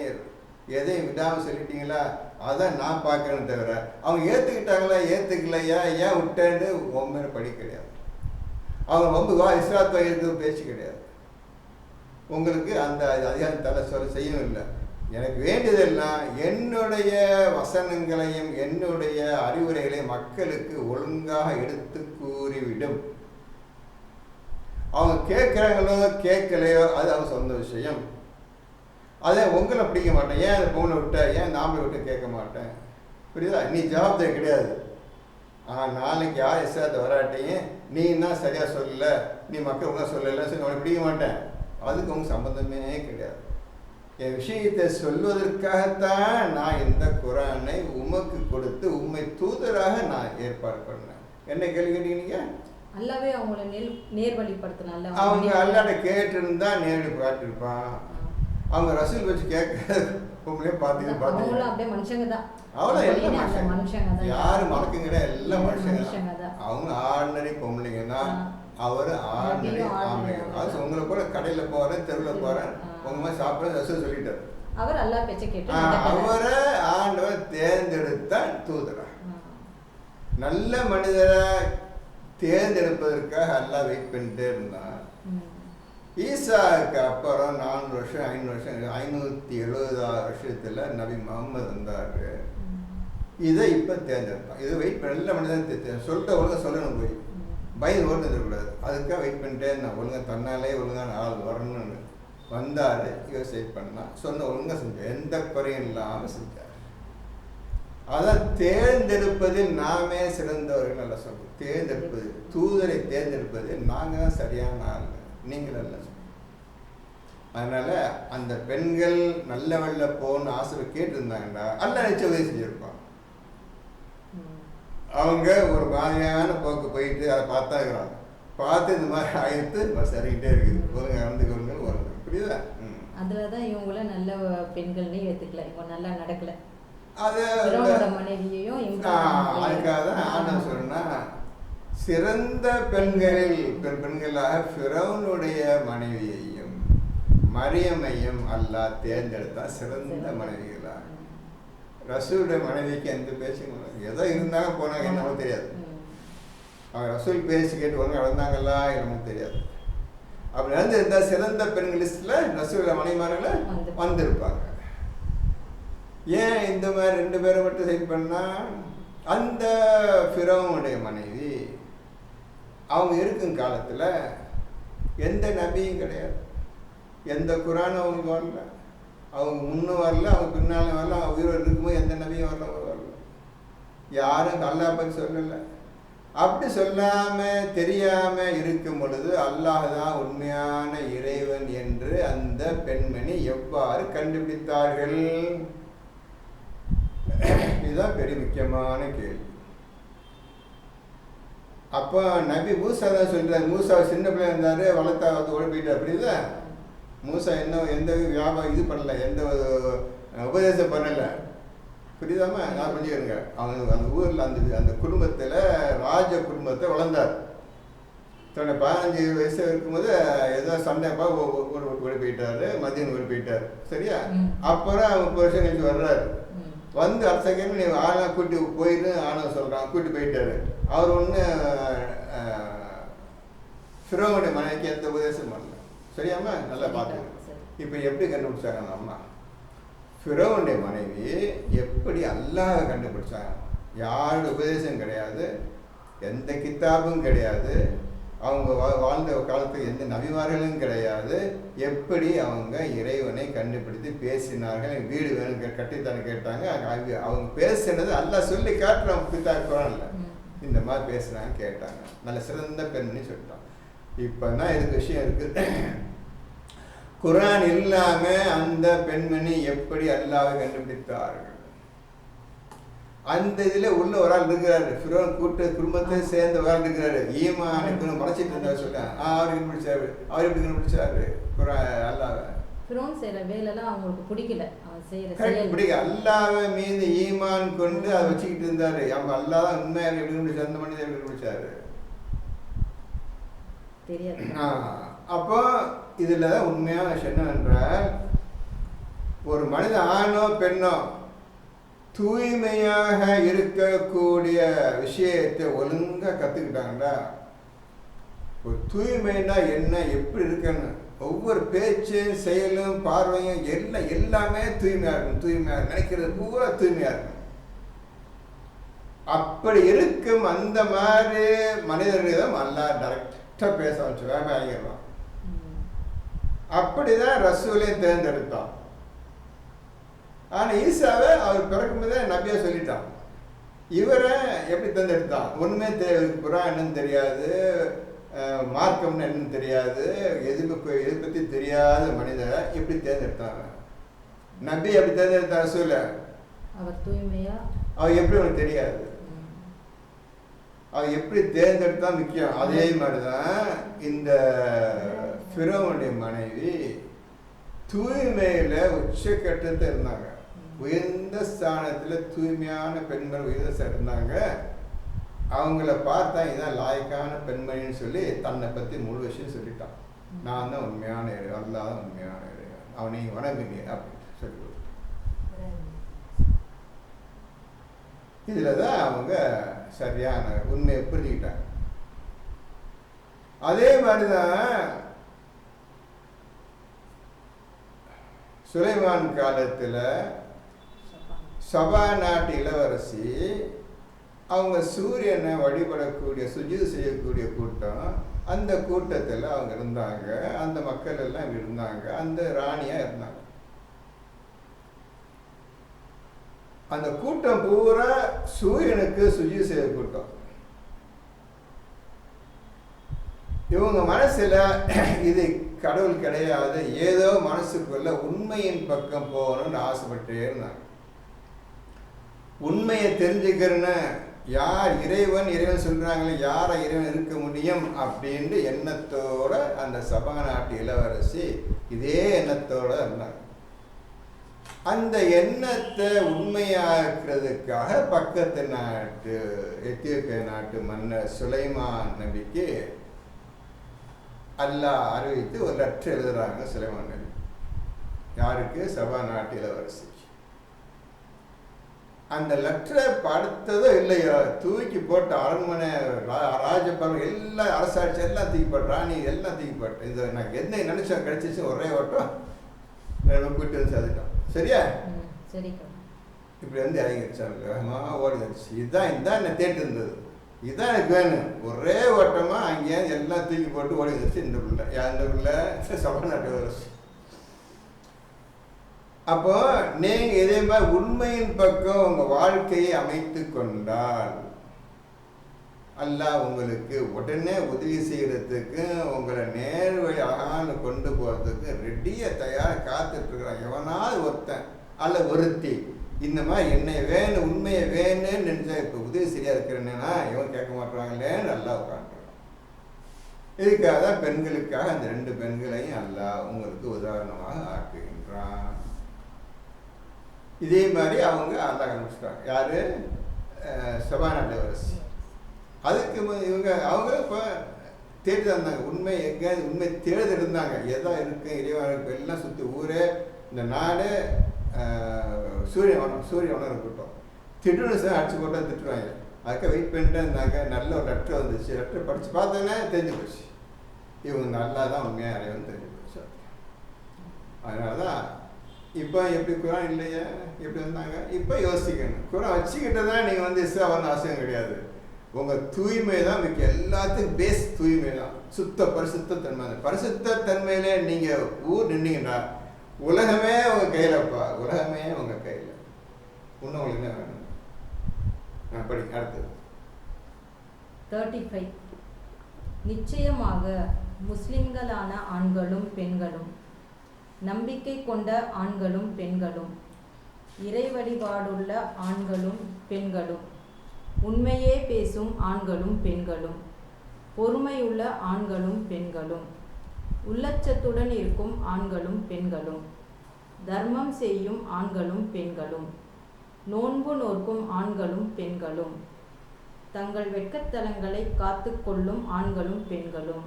எதையும் விடாமல் சொல்லிட்டீங்களா, அதான் நான் பார்க்கறேன்னு தவிர அவங்க ஏற்றுக்கிட்டாங்களா ஏற்றுக்கலையா ஏன் விட்டேன்னு உண்மையில படி கிடையாது. அவங்க ரொம்ப இஸ்லாத் வகைக்கு பேச்சு கிடையாது. உங்களுக்கு அந்த அதிகாரம் தலை சொல்ல செய்யவும் இல்லை. எனக்கு வேண்டியதெல்லாம் என்னுடைய வசனங்களையும் என்னுடைய அறிவுரைகளையும் மக்களுக்கு ஒழுங்காக எடுத்து கூறிவிடும். அவங்க கேட்குறாங்களோ கேட்கலையோ அது அவங்க சொந்த விஷயம். அதை உங்களை பிடிக்க மாட்டேன், ஏன் அந்த பொண்ணை விட்ட, ஏன் நாமளை விட்டு கேட்க மாட்டேன், புரியுதா? நீ ஜவாப்தாரி கிடையாது. நாளைக்கு யார் இஸ்லாத்தை வராட்டையும் நீ என்ன சரியாக சொல்லலை, நீ மக்கள் ஒன்றா சொல்லலை சொல்லி அவனை பிடிக்க மாட்டேன். அதுக்கு அவங்க சம்பந்தமே கிடையாது. என் விஷயத்தை சொல்வதற்காகத்தான் நான் இந்த குரானை உமக்கு கொடுத்து உண்மை தூதராக நான் ஏற்பாடு பண்ணேன். என்ன கேள்வி கேட்டீங்க? அல்லாவே அவங்கள நேர்வழிப்படுத்தினால அவங்க அல்லாட கேட்டிருந்தா நேரடி பார்த்துருப்பான். அவங்க ரசூல் வச்சு கேட்க உங்களே பார்த்து மனுஷங்க தான். அவ்வளோ எல்லாம் மனுஷங்க, யாரும் மறக்குங்க, எல்லாம் மனுஷங்க தான். அவங்க ஆர்டினரி பொம்பளைங்க தான், அவர் ஆர்டினரி ஆம்பளைங்க. அது உங்களை கூட கடையில் போகிறேன், தெருவில் போகிறேன், உங்க மாதிரி சாப்பிட ரசூல் சொல்லிட்டார். அவர் அல்லா பேச்சை கேட்டு அவரை ஆண்டவர் தேர்ந்தெடுத்த தூதரா. நல்ல மனிதரை தேர்ந்தெடுப்பதற்காக அல்லாஹ் வெயிட் பண்ணிட்டே இருந்தான். ஈசாவுக்கு அப்புறம் 400 வருஷம் 500 வருஷம் 576 வருஷத்துல நபி முகமது வந்தார். இதை இப்போ தேர்ந்தெடுத்தான். இதை வெயிட் பண்ண நல்ல மனிதன் சொல்லிட்டு ஒழுங்காக சொல்லணும், போய் பயந்து ஓட்டு தரக்கூடாது. அதுக்காக வெயிட் பண்ணிட்டே நான் ஒழுங்காக தன்னாலே ஒழுங்கான ஆள் வரணும்னு வந்தார். யோசனை பண்ணால் சொன்ன ஒழுங்காக செஞ்சார், எந்த குறையும் இல்லாமல் செஞ்சார். அதான் தேர்ந்தெடுப்பதில் நாமே சிறந்தவர்கள் நல்லா சொல்றோம். தேர்ந்தெடுப்பது, தூதரை தேர்ந்தெடுப்பது நாங்கள் தான் சரியான ஆள், நீங்கள் அல்ல. அதனால அந்த பெண்கள் நல்ல வெள்ள போன்னு ஆசை கேட்டிருந்தாங்கன்னா அல்ல நிச்சயம் உதவி செஞ்சிருப்பான். அவங்க ஒரு மாதிரியான போக்கு போயிட்டு அதை பார்த்தா இருக்கிறாங்க, பார்த்து இந்த மாதிரி ஆயிரத்து சரிக்கிட்டே இருக்குது. ஒருங்க நடந்துக்கொள்ளுங்கள் வருங்க, புரியுதா? அதுலதான் இவங்கள நல்ல பெண்கள்னு ஏத்துக்கல, இவங்க நல்லா நடக்கல. அது மனைவியையும் அதுக்காக தான் ஆண்டவன் சொன்னா சிறந்த பெண்களாக ஃபிரௌனுடைய மனைவியையும் மரியமையும் அல்லாஹ் தேர்ந்தெடுத்தா சிறந்த மனைவிகளா. ரசூலுடைய மனைவிக்கு எந்த பேச்சும் ஏதோ இருந்தாங்க போனாங்க என்னமோ தெரியாது. அவங்க ரசூல் பேசி கேட்டு ஒழுங்கு நடந்தாங்களா என்னமோ தெரியாது. அப்படி நடந்திருந்தா சிறந்த பெண்கள் லிஸ்ட்ல ரசூலுடைய மனைவிமார்கள வந்திருப்பாங்க. ஏன் இந்த மாதிரி 2 பேரை மட்டும் செட் பண்ணா? அந்த ஃபிரௌனுடைய மனைவி அவங்க இருக்கும் காலத்தில் எந்த நபியும் கிடையாது, எந்த குரானும் அவங்க வரல, அவங்க முன்னும் வரல, அவங்க பின்னாலும் வரல, அவங்க உயிரோடு இருக்கும்போது எந்த நபியும் வரல, யாரும் அல்லாஹ் பற்றி சொல்லலை. அப்படி சொல்லாமல் தெரியாமல் இருக்கும் பொழுது அல்லாஹ் தான் உண்மையான இறைவன் என்று அந்த பெண்மணி எவ்வாறு கண்டுபிடித்தார்கள்? இதுதான் பெரிய முக்கியமான கேள்வி. அப்போ நபி மூசா தான் சொல்றாரு. மூசா சின்ன பிள்ளை இருந்தாரு, வளர்த்தா ஓடி போயிட்டார். அப்படிதான் மூசா எந்த வியாபாரம் இது பண்ணல, எந்த உபதேசம் பண்ணலை. புரியுதாமா? நான் புரிஞ்சுக்கிறேங்க. அவங்க அந்த ஊரில் அந்த குடும்பத்தில் ராஜ குடும்பத்தை வளர்ந்தார். தன்னை 15 வயசு இருக்கும்போது ஏதோ சண்டைப்பா ஓடி போயிட்டாரு, மதியம் ஓடி போயிட்டார். சரியா? அப்புறம் அவங்க வருஷம் கழிச்சு வர்றாரு. வந்து அடுத்த கேள்வி நீ ஆனா கூட்டி போயிட்டு ஆனா சொல்கிறான், கூட்டி போயிட்டாரு. அவர் ஒன்று ஃபிரௌனுடைய மனைவிக்கு எந்த உபதேசம் பண்ணல. சரியாம்மா? நல்லா பார்த்துக்கணும். இப்போ எப்படி கண்டுபிடிச்சாங்க அந்த அம்மா? ஃபிரௌனுடைய மனைவி எப்படி அல்லாஹ்வை கண்டுபிடிச்சாங்க? யாரோட உபதேசம் கிடையாது, எந்த கித்தாபும் கிடையாது, அவங்க வாழ்ந்த காலத்துக்கு எந்த நபிமார்களும் கிடையாது. எப்படி அவங்க இறைவனை கண்டுபிடித்து பேசினார்கள்? வீடு வேணும் கட்டித்தானே கேட்டாங்க. அவங்க பேசினது அல்லாஹ் சொல்லி காட்டுறாங்க. குரான்ல இந்த மாதிரி பேசுனாங்க, கேட்டாங்க. நல்ல சிறந்த பெண்மணி சொல்லிட்டான். இப்போ தான் இதுக்கு விஷயம் இருக்குது. குரான் இல்லாம அந்த பெண்மணி எப்படி அல்லாஹ்வை கண்டுபிடித்தார்கள்? அந்த இதுல உள்ள ஒரு ஆள் இருக்கிறாரு, ஃபிரௌன் கூட்ட குடும்பத்தை சேர்ந்த ஒரு ஆள் இருக்கிறாரு. ஈமானுக்கு மறைச்சிட்டு இருந்தாரு. சொல்ல அவர் கண்டுபிடிச்சாரு. அவர் எப்படி கண்டுபிடிச்சாரு குரான் அல்லாஹ்வை? ஃபிரௌன் செய்யற வேலைலாம் அவங்களுக்கு பிடிக்கல. அவன் செய்யற பிடிக்க அல்லாஹ்வை மீது ஈமான் கொண்டு அதை வச்சுக்கிட்டு இருந்தாரு. அவங்க அல்லாஹ் தான் உண்மையாக எப்படி கண்டுபிடிச்சாரு? அந்த மனிதன் எப்படி கண்டுபிடிச்சாரு தெரியாது. அப்போ இதுல உண்மையான விஷயம் என்னவென்றால், ஒரு மனிதன் ஆணோ பெண்ணோ தூய்மையாக இருக்கக்கூடிய விஷயத்தை ஒழுங்கா கத்துக்கிட்டாங்கடா. ஒரு தூய்மைனா என்ன, எப்படி இருக்கணும், ஒவ்வொரு பேச்சும் செயலும் பார்வையும் எல்லாமே தூய்மையா இருக்கும். தூய்மையா நினைக்கிறது பூரா தூய்மையா இருக்கும். அப்படி இருக்கும் அந்த மாதிரி மனிதர்களிடம் அல்லாஹ் டைரக்டா பேச வச்சு வேலையாகிடலாம். அப்படிதான் ரசூலையும் தேர்ந்தெடுத்தான். ஆனா ஈசாவை அவர் பிறக்கும் போதே நபியா சொல்லிட்டான். இவரை எப்படி தேர்ந்தெடுத்தான்? ஒண்ணுமே குரான் என்னன்னு தெரியாது, மார்க்கம்னு என்னன்னு தெரியாது, எது பத்தி தெரியாத மனிதரை எப்படி தேர்ந்தெடுத்தாங்க? நபி எப்படி தேர்ந்தெடுத்தா? ரசூலை அவர் தூய்மையா, அவர் எப்படி அவனுக்கு தெரியாது? அவர் எப்படி தேர்ந்தெடுத்தா முக்கியம். அதே மாதிரிதான் இந்த ஃபிரௌனுடைய மனைவி தூய்மையில உச்சக்கட்டத்தை இருந்தாங்க. உயர்ந்த ஸ்தானத்துல தூய்மையான பெண்கள் உயர்ந்த இருந்தாங்க. அவங்கள பார்த்தா இதான் லாயக்கான பெண்மணின்னு சொல்லி தன்னை பத்தி முழு விஷயம் சொல்லிட்டான். நான் தான் உண்மையான இறைவன், அல்லாஹ் தான் உண்மையான இறைவன், அவனை வணங்குங்க அப்படின்னு சொல்லி. இதுலதான் அவங்க சரியான உண்மையை புரிஞ்சுக்கிட்டாங்க. அதே மாதிரிதான் சுலைமான் காலத்துல சபா நாட்டு இளவரசி அவங்க சூரியனை வழிபடக்கூடிய சுஜூது செய்யக்கூடிய கூட்டம், அந்த கூட்டத்தில் அவங்க இருந்தாங்க. அந்த மக்கள் எல்லாம் இருந்தாங்க. அந்த ராணியா இருந்தாங்க. அந்த கூட்டம் பூரா சூரியனுக்கு சுஜூது செய்ய கூட்டம். இவங்க மனசுல இது கடவுள் கிடையாது, ஏதோ மனசுக்குள்ள உண்மையின் பக்கம் போகணும்னு ஆசைப்பட்டே இருந்தாங்க. உண்மையை தெரிஞ்சுக்கிறேன்னு, யார் இறைவன் இறைவன் சொல்றாங்களே, யார இறைவன் இருக்க முடியும் அப்படின்ட்டு எண்ணத்தோட அந்த சபா நாட்டு இளவரசி இதே எண்ணத்தோட இருந்தாங்க. அந்த எண்ணத்தை உண்மையாக்குறதுக்காக பக்கத்து நாட்டு எத்தியோப்பியா நாட்டு மன்னர் சுலைமான் நபிக்கு அல்லாஹ் அறிவித்து ஒரு லெட்டர் எழுதுறாங்க. சுலைமான் நபி யாருக்கு? சபா நாட்டு இளவரசிக்கு. அந்த லெட்டரை படுத்ததோ இல்லையோ தூக்கி போட்டு அரண்மனை ராஜபவன் எல்லாம் அரசாட்சி எல்லாம் தூக்கி போட்டு, ராணி எல்லாம் தூக்கி போட்டு, இது எனக்கு என்ன நினைச்சா கிடைச்சிச்சு ஒரே ஓட்டம் கூட்டு வந்து சேர்த்துட்டோம். சரியா? இப்படி வந்து இறங்கிடுச்சாங்க, வேகமாக ஓடி வந்துச்சு. இதுதான் என்ன தேட்டு இருந்தது, இதுதான் எனக்கு வேணும். ஒரே ஓட்டமாக அங்கேயே எல்லாம் தூக்கி போட்டு ஓடி வந்துச்சு இந்த பிள்ளை. இந்த பிள்ளை சபநாட்டு வருஷம். அப்போ நீங்கள் இதே மாதிரி உண்மையின் பக்கம் உங்கள் வாழ்க்கையை அமைத்து கொண்டால் அல்லாஹ் உங்களுக்கு உடனே உதவி செய்கிறதுக்கு, உங்களை நேர்வழி அழகான கொண்டு போகிறதுக்கு ரெடியாக தயாராக காத்துட்ருக்குறான். எவனாவது ஒருத்தன் அல்ல ஒருத்தி இந்த மாதிரி என்னை வேணும், உண்மையை வேணும்னு நினச்சா இப்போ உதவி சரியாக இருக்கிறேன்னா இவன் கேட்க மாட்டாங்களேன்னு நல்லா உட்காந்துருக்கான். இதுக்காக தான் பெண்களுக்காக அந்த 2 பெண்களையும் அல்லாஹ் உங்களுக்கு உதாரணமாக ஆக்குகின்றான். இதே மாதிரி அவங்க அல்லாஹ் கண்டுபிடிச்சிட்டாங்க. யார்? சபாநாட்டவரசி. அதுக்கு இவங்க அவங்க இப்போ தேடி இருந்தாங்க. உண்மை எங்கே உண்மை தேர்ந்தெடுந்தாங்க. எதாக இருக்கு இறைவனுக்கு எல்லாம் சுற்றி ஊரே இந்த நாடு சூரியவனம் இருக்கட்டும். திடீர்னு சார் அடிச்சு போட்டா திட்டுவாங்க. அதுக்காக வெயிட் பண்ணிட்டு இருந்தாங்க. நல்ல ஒரு லெட்டர் வந்துச்சு. லெட்டர் படித்து பார்த்தோன்னே தெரிஞ்சு போச்சு இவங்க நல்லா தான் உண்மையாக இறைவன் தெரிஞ்சு போச்சு. அதனால தான் இப்போ எப்படி குரான் இல்லையா எப்படி வந்தாங்க. இப்போ யோசிக்கணும். குரான் வச்சுக்கிட்டு தான் நீங்கள் வந்து இஸ்லாம்னு அவசியம் கிடையாது. உங்கள் தூய்மை தான் மிக்க எல்லாத்துக்கும் பேஸ் தூய்மை தான். பரிசுத்தன்மை. அந்த பரிசுத்தன்மையிலே நீங்கள் ஊர் நின்னீங்கன்னா உலகமே உங்கள் கையிலப்பா, உலகமே உங்கள் கையில். இன்னும் உங்களுக்கு என்ன வேணும்? படி அடுத்தது 35. நிச்சயமாக முஸ்லிம்களான ஆண்களும் பெண்களும், நம்பிக்கை கொண்ட ஆண்களும் பெண்களும், இறை வழிபாடுள்ள ஆண்களும் பெண்களும், உண்மையே பேசும் ஆண்களும் பெண்களும், பொறுமையுள்ள ஆண்களும் பெண்களும், உள்ளச்சத்துடன் இருக்கும் ஆண்களும் பெண்களும், தர்மம் செய்யும் ஆண்களும் பெண்களும், நோன்பு நோக்கும் ஆண்களும் பெண்களும், தங்கள் வெட்கத்தலங்களை காத்து கொள்ளும் ஆண்களும் பெண்களும்,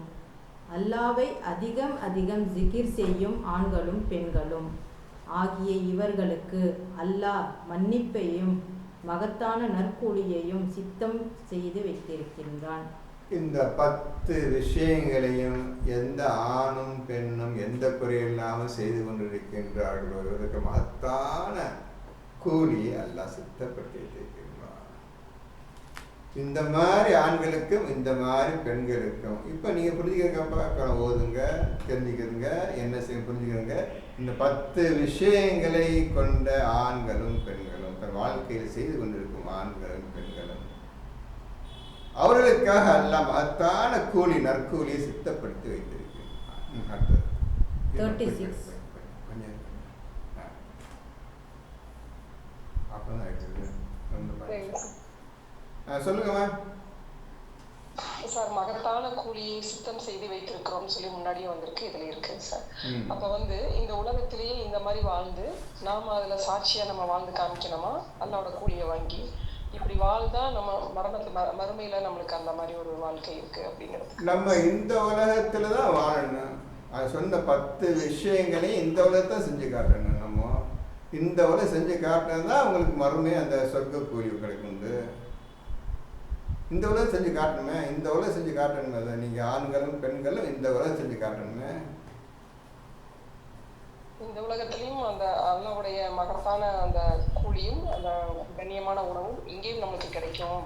அல்லாவை அதிகம் அதிகம் ஜிகிர் செய்யும் ஆண்களும் பெண்களும் ஆகிய இவர்களுக்கு அல்லாஹ் மன்னிப்பையும் மகத்தான நற்கூலியையும் சித்தம் செய்து வைத்திருக்கின்றான். இந்த 10 விஷயங்களையும் எந்த ஆணும் பெண்ணும் எந்த குறையில்லாமல் செய்து கொண்டிருக்கின்றார்களோ இவருக்கு மகத்தான கூலியை அல்லாஹ் சித்தப்படுத்தி வைத்திருக்கின்றான். இந்த மாதிரி ஆண்களுக்கும் இந்த மாதிரி பெண்களுக்கும் இப்போ நீங்கள் புரிஞ்சுக்கிறப்ப ஓதுங்க, தெரிஞ்சுக்கிறதுங்க, என்ன செய்ய புரிஞ்சுக்கிறங்க. இந்த 10 விஷயங்களை கொண்ட ஆண்களும் பெண்களும் தன் வாழ்க்கையில் செய்து கொண்டிருக்கும் ஆண்களும் பெண்களும் அவர்களுக்காக அல்லாஹ் மகத்தான கூலி நற்கூலியை சித்தப்படுத்தி வைத்திருக்கிறான். 36. சொல்லுங்கம்மா சார். மகத்தான கூலியை சித்தம் செய்து வைத்திருக்கிறோம் சொல்லி முன்னாடியே வந்திருக்கு, இதுல இருக்கு சார். அப்ப வந்து இந்த உலகத்திலேயே இந்த மாதிரி வாழ்ந்து நாம அதுல சாட்சியா நம்ம வாழ்ந்து காமிக்கணுமா அல்லாவோட கூலியை வாங்கி? இப்படி வாழ்ந்தா நம்ம மறுமையில நம்மளுக்கு அந்த மாதிரி ஒரு வாழ்க்கை இருக்கு அப்படிங்கிறது. நம்ம இந்த உலகத்துல தான் வாழணும். அது சொன்ன 10 விஷயங்களையும் இந்த உலகத்தான் செஞ்சு காட்டணும். நம்ம இந்த உலகம் செஞ்சு காட்டினா உங்களுக்கு மறுமை அந்த சொர்க்க கூலி கிடைக்கும். இந்த உலகம் செஞ்சு காட்டணுமே, இந்த உலகம் செஞ்சு காட்டணுமே. அதை நீங்கள் ஆண்களும் பெண்களும் இந்த உலகம் செஞ்சு காட்டணுமே. இந்த உலகத்திலையும் அந்த அல்லாஹ்வுடைய மகத்தான அந்த கூலியும் அந்த கண்ணியமான உணவும் இங்கேயும் நம்மளுக்கு கிடைக்கும்.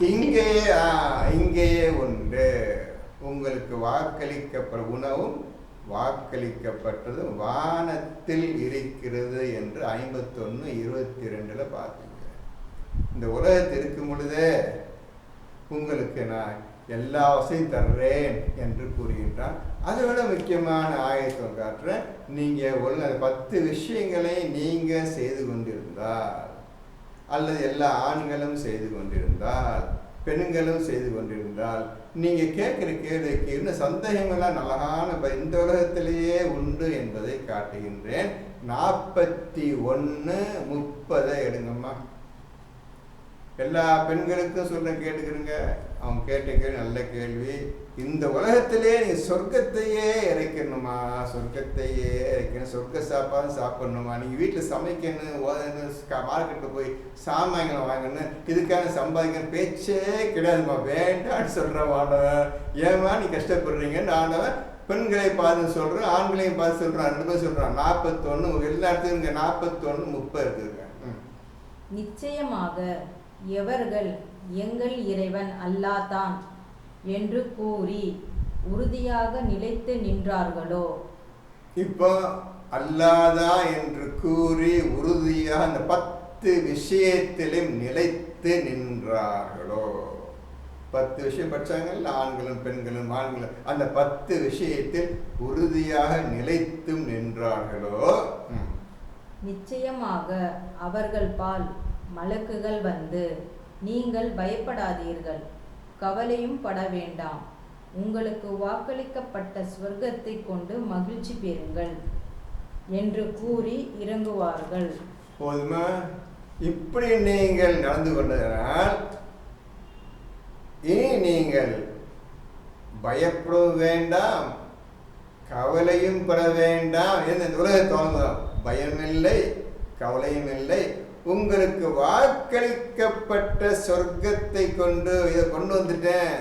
இங்கேயே உண்டு. உங்களுக்கு வாக்களிக்கப்பட்ட உணவும் வாக்களிக்கப்பட்டதும் வானத்தில் இருக்கிறது என்று 51:22 பார்த்தீங்க. இந்த உலகத்தில் இருக்கும் பொழுதே உங்களுக்கு நான் எல்லா வசதியும் தர்றேன் என்று கூறுகின்றான். அதை விட முக்கியமான ஆயத்தம் காட்டுறேன். நீங்கள் ஒழுங்கு 10 விஷயங்களை நீங்கள் செய்து கொண்டிருந்தால், அல்லது எல்லா ஆண்களும் செய்து கொண்டிருந்தால், பெண்களும் செய்து கொண்டிருந்தால், நீங்கள் கேட்குற கேள்விக்கு இன்னும் சந்தேகமெல்லாம் அழகான இந்த உலகத்திலேயே உண்டு என்பதை காட்டுகின்றேன். 41:30 எடுங்கம்மா. எல்லா பெண்களுக்கும் சொல்ல கேட்டுக்கிறங்க. அவங்க கேட்ட கேள்வி நல்ல கேள்வி. இந்த உலகத்திலே நீ சொர்க்கத்தையே இறைக்கணுமா? சொர்க்கத்தையே இறைக்கணும். சொர்க்க சாப்பாடு சாப்பிடணுமா? நீங்கள் வீட்டில் சமைக்கணும், ஓதணும், மார்க்கெட்டில் போய் சாமான்களை வாங்கணும், இதுக்காக சம்பாதிக்கணும் பேச்சே கிடையாதுமா. வேண்டான்னு சொல்கிறவானவன் ஏமா நீ கஷ்டப்படுறீங்கன்னு ஆனவன் பெண்களை பார்த்து சொல்கிறேன், ஆண்களையும் பார்த்து சொல்கிறான். 2 பேர் சொல்கிறான். 41 எல்லா இடத்துக்கும் இங்கே 41:30 இருக்குதுங்க. நிச்சயமாக எவர்கள் எங்கள் இறைவன் அல்லாஹ் தான் என்று கூறி உறுதியாக நிலைத்து நின்றார்களோ. இப்போ அல்லாதா என்று கூறி உறுதியாக அந்த 10 விஷயத்திலும் நிலைத்து நின்றார்களோ. 10 விஷயம் படிச்சாங்கல்ல, ஆண்களும் பெண்களும் ஆண்களும், அந்த 10 விஷயத்தில் உறுதியாக நிலைத்தும் நின்றார்களோ. நிச்சயமாக அவர்கள் பால் மலக்குகள் வந்து, நீங்கள் பயப்படாதீர்கள், கவலையும் பட வேண்டாம், உங்களுக்கு வாக்களிக்கப்பட்ட சொர்க்கத்தை கொண்டு மகிழ்ச்சி பெறுங்கள் என்று கூறி இறங்குவார்கள். போதுமா? இப்படி நீங்கள் நடந்து கொண்டதனால் இனி நீங்கள் பயப்பட வேண்டாம், கவலையும் பட வேண்டாம். இந்த உலகத்தோடு பயமில்லை, கவலையும் இல்லை. உங்களுக்கு வாக்களிக்கப்பட்ட சொர்க்கத்தை கொண்டு இதை கொண்டு வந்துட்டேன்,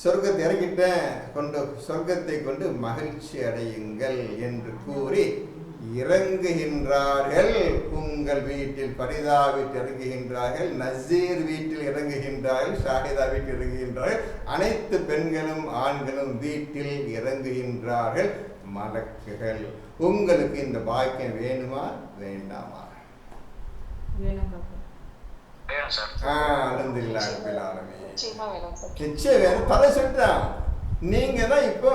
சொர்க்கத்தை இறக்கிட்டேன், சொர்க்கத்தை கொண்டு மகிழ்ச்சி அடையுங்கள் என்று கூறி இறங்குகின்றார்கள். உங்கள் வீட்டில் பரிதா வீட்டில் இறங்குகின்றார்கள், நசீர் வீட்டில் இறங்குகின்றார்கள், ஷாஹிதா வீட்டில் இறங்குகின்றார்கள். அனைத்து பெண்களும் ஆண்களும் வீட்டில் இறங்குகின்றார்கள். மலக்குகள், உங்களுக்கு இந்த பாக்கியம் வேணுமா வேண்டாமா? அல்ஹம்துலில்லாஹ் ரப்பில் ஆலமீன். நிச்சயம் வேணும். தலை சொல்லிட்டான். நீங்க தான் இப்போ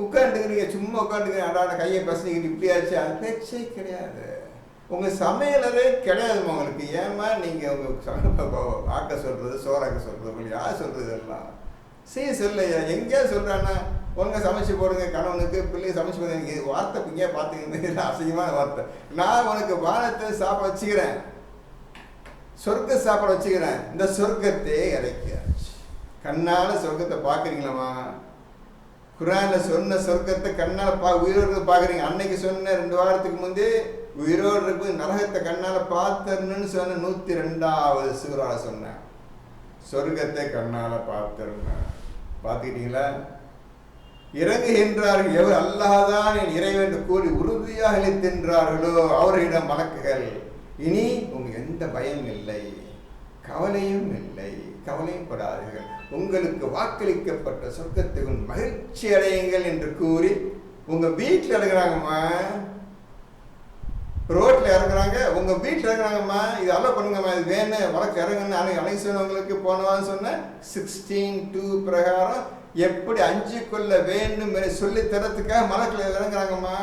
உட்காந்துக்கிறீங்க, சும்மா உட்காந்துக்கிறீங்க, அடாட கையை பசங்க இப்படி ஆச்சு, அது பேச்சே கிடையாது. உங்க சமையலவே கிடையாது உங்களுக்கு. ஏமா நீங்க உங்க ஆக்க சொல்றது, சோறாக்க சொல்றது, உங்களுக்கு யார் சொல்றது? எல்லாம் சொல்லையா எங்கேயாவது சொல்றான்னா ஒழுங்கா சமைச்சு போடுங்க, கணவனுக்கு பிள்ளைங்க சமைச்சு போடுங்க. வார்த்தை இங்கே பார்த்துக்கிங்க, அசிங்கமான வார்த்தை. நான் உனக்கு வானத்தை சாப்பாடு வச்சுக்கிறேன், சொர்க்க சாப்பாடு வச்சுக்கிறேன். இந்த சொர்க்கத்தை இறக்கியாச்சு. கண்ணால சொர்க்கத்தை பார்க்குறீங்களாம்மா? குரான்ல சொன்ன சொர்க்கத்தை கண்ணால உயிரோடு பார்க்குறீங்க. அன்னைக்கு சொன்ன 2 வாரத்துக்கு முந்தைய உயிரோடு இருக்கு நரகத்தை கண்ணால பார்த்தர்ணுன்னு சொன்ன 102வது சூறால சொன்னேன். சொர்க்கத்தை கண்ணால பார்த்தர்னேன். பார்த்துக்கிட்டீங்களா? இறங்குகின்றார்கள். எவர் அல்லாஹ்தான் என் இறைவன் கூறி உறுதியாக நிலைத்தின்றார்களோ அவர்களிடம் மலக்குகள், இனி உங்களுக்கு எந்த பயம் இல்லை, கவலையும் இல்லை, கவலையும் படாதீர்கள், உங்களுக்கு வாக்களிக்கப்பட்ட சொர்க்கத்துக்கு மகிழ்ச்சி அடையுங்கள் என்று கூறி உங்க வீட்டில் இறங்குறாங்கம்மா, ரோட்ல இறங்குறாங்க, உங்க வீட்டில் இறங்குறாங்கம்மா. இது அலோ பண்ணுங்கம்மா, இது வேணும் வழக்கு இறங்குன்னு அன்னைக்கு சொன்னவங்களுக்கு போனவான்னு சொன்ன 16:2 பிரகாரம் எப்படி 5 கொள்ள வேண்டும் சொல்லி தரத்துக்காக மலக்கில் இறங்குறாங்கம்மா.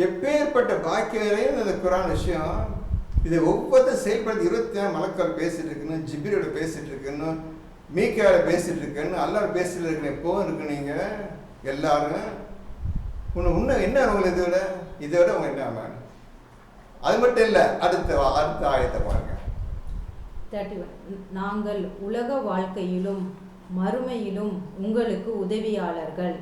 எப்பேற்பட்ட பாக்கியம் இந்த குரான் விஷயம். இதை ஒவ்வொருத்தரும் செயல்படுத்தி 24 மலக்கால் பேசிட்டு இருக்கணும், ஜிப்ரீலோட பேசிட்டு இருக்கணும், மீக்காவோட பேசிட்டு இருக்கணும், அல்லாஹ் பேசிட்டு இருக்கணும். எப்போவும் இருக்கு நீங்க எல்லாரும். இன்னும் என்ன உங்களுக்கு இதை விட உங்க என்ன? அது மட்டும் இல்லை, அடுத்த ஆயத்தை பாருங்க. 31. நாங்கள் உலக வாழ்க்கையிலும் மறுமையிலும் உங்களுக்கு உதவியாளர்கள்,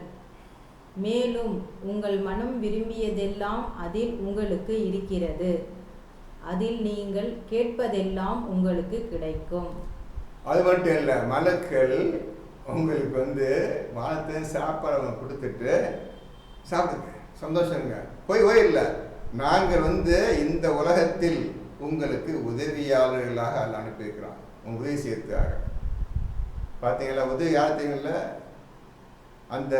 மேலும் உங்கள் மனம் விரும்பியதெல்லாம் அதில் உங்களுக்கு இருக்கிறது, அதில் நீங்கள் கேட்பதெல்லாம் உங்களுக்கு கிடைக்கும். அது மட்டும் இல்லை, மலக்கள் உங்களுக்கு வானத்தை சாப்பாடு கொடுத்துட்டு சாப்பிடுங்க, சந்தோஷங்க, போய் இல்லை, நாங்கள் இந்த உலகத்தில் உங்களுக்கு உதவியாளர்களாக அல்ல அனுப்பியிருக்கிறோம், உங்க உதவி செய்யறதுக்காக. பார்த்தீங்களா? உதவி யார் தெரியுங்கள? அந்த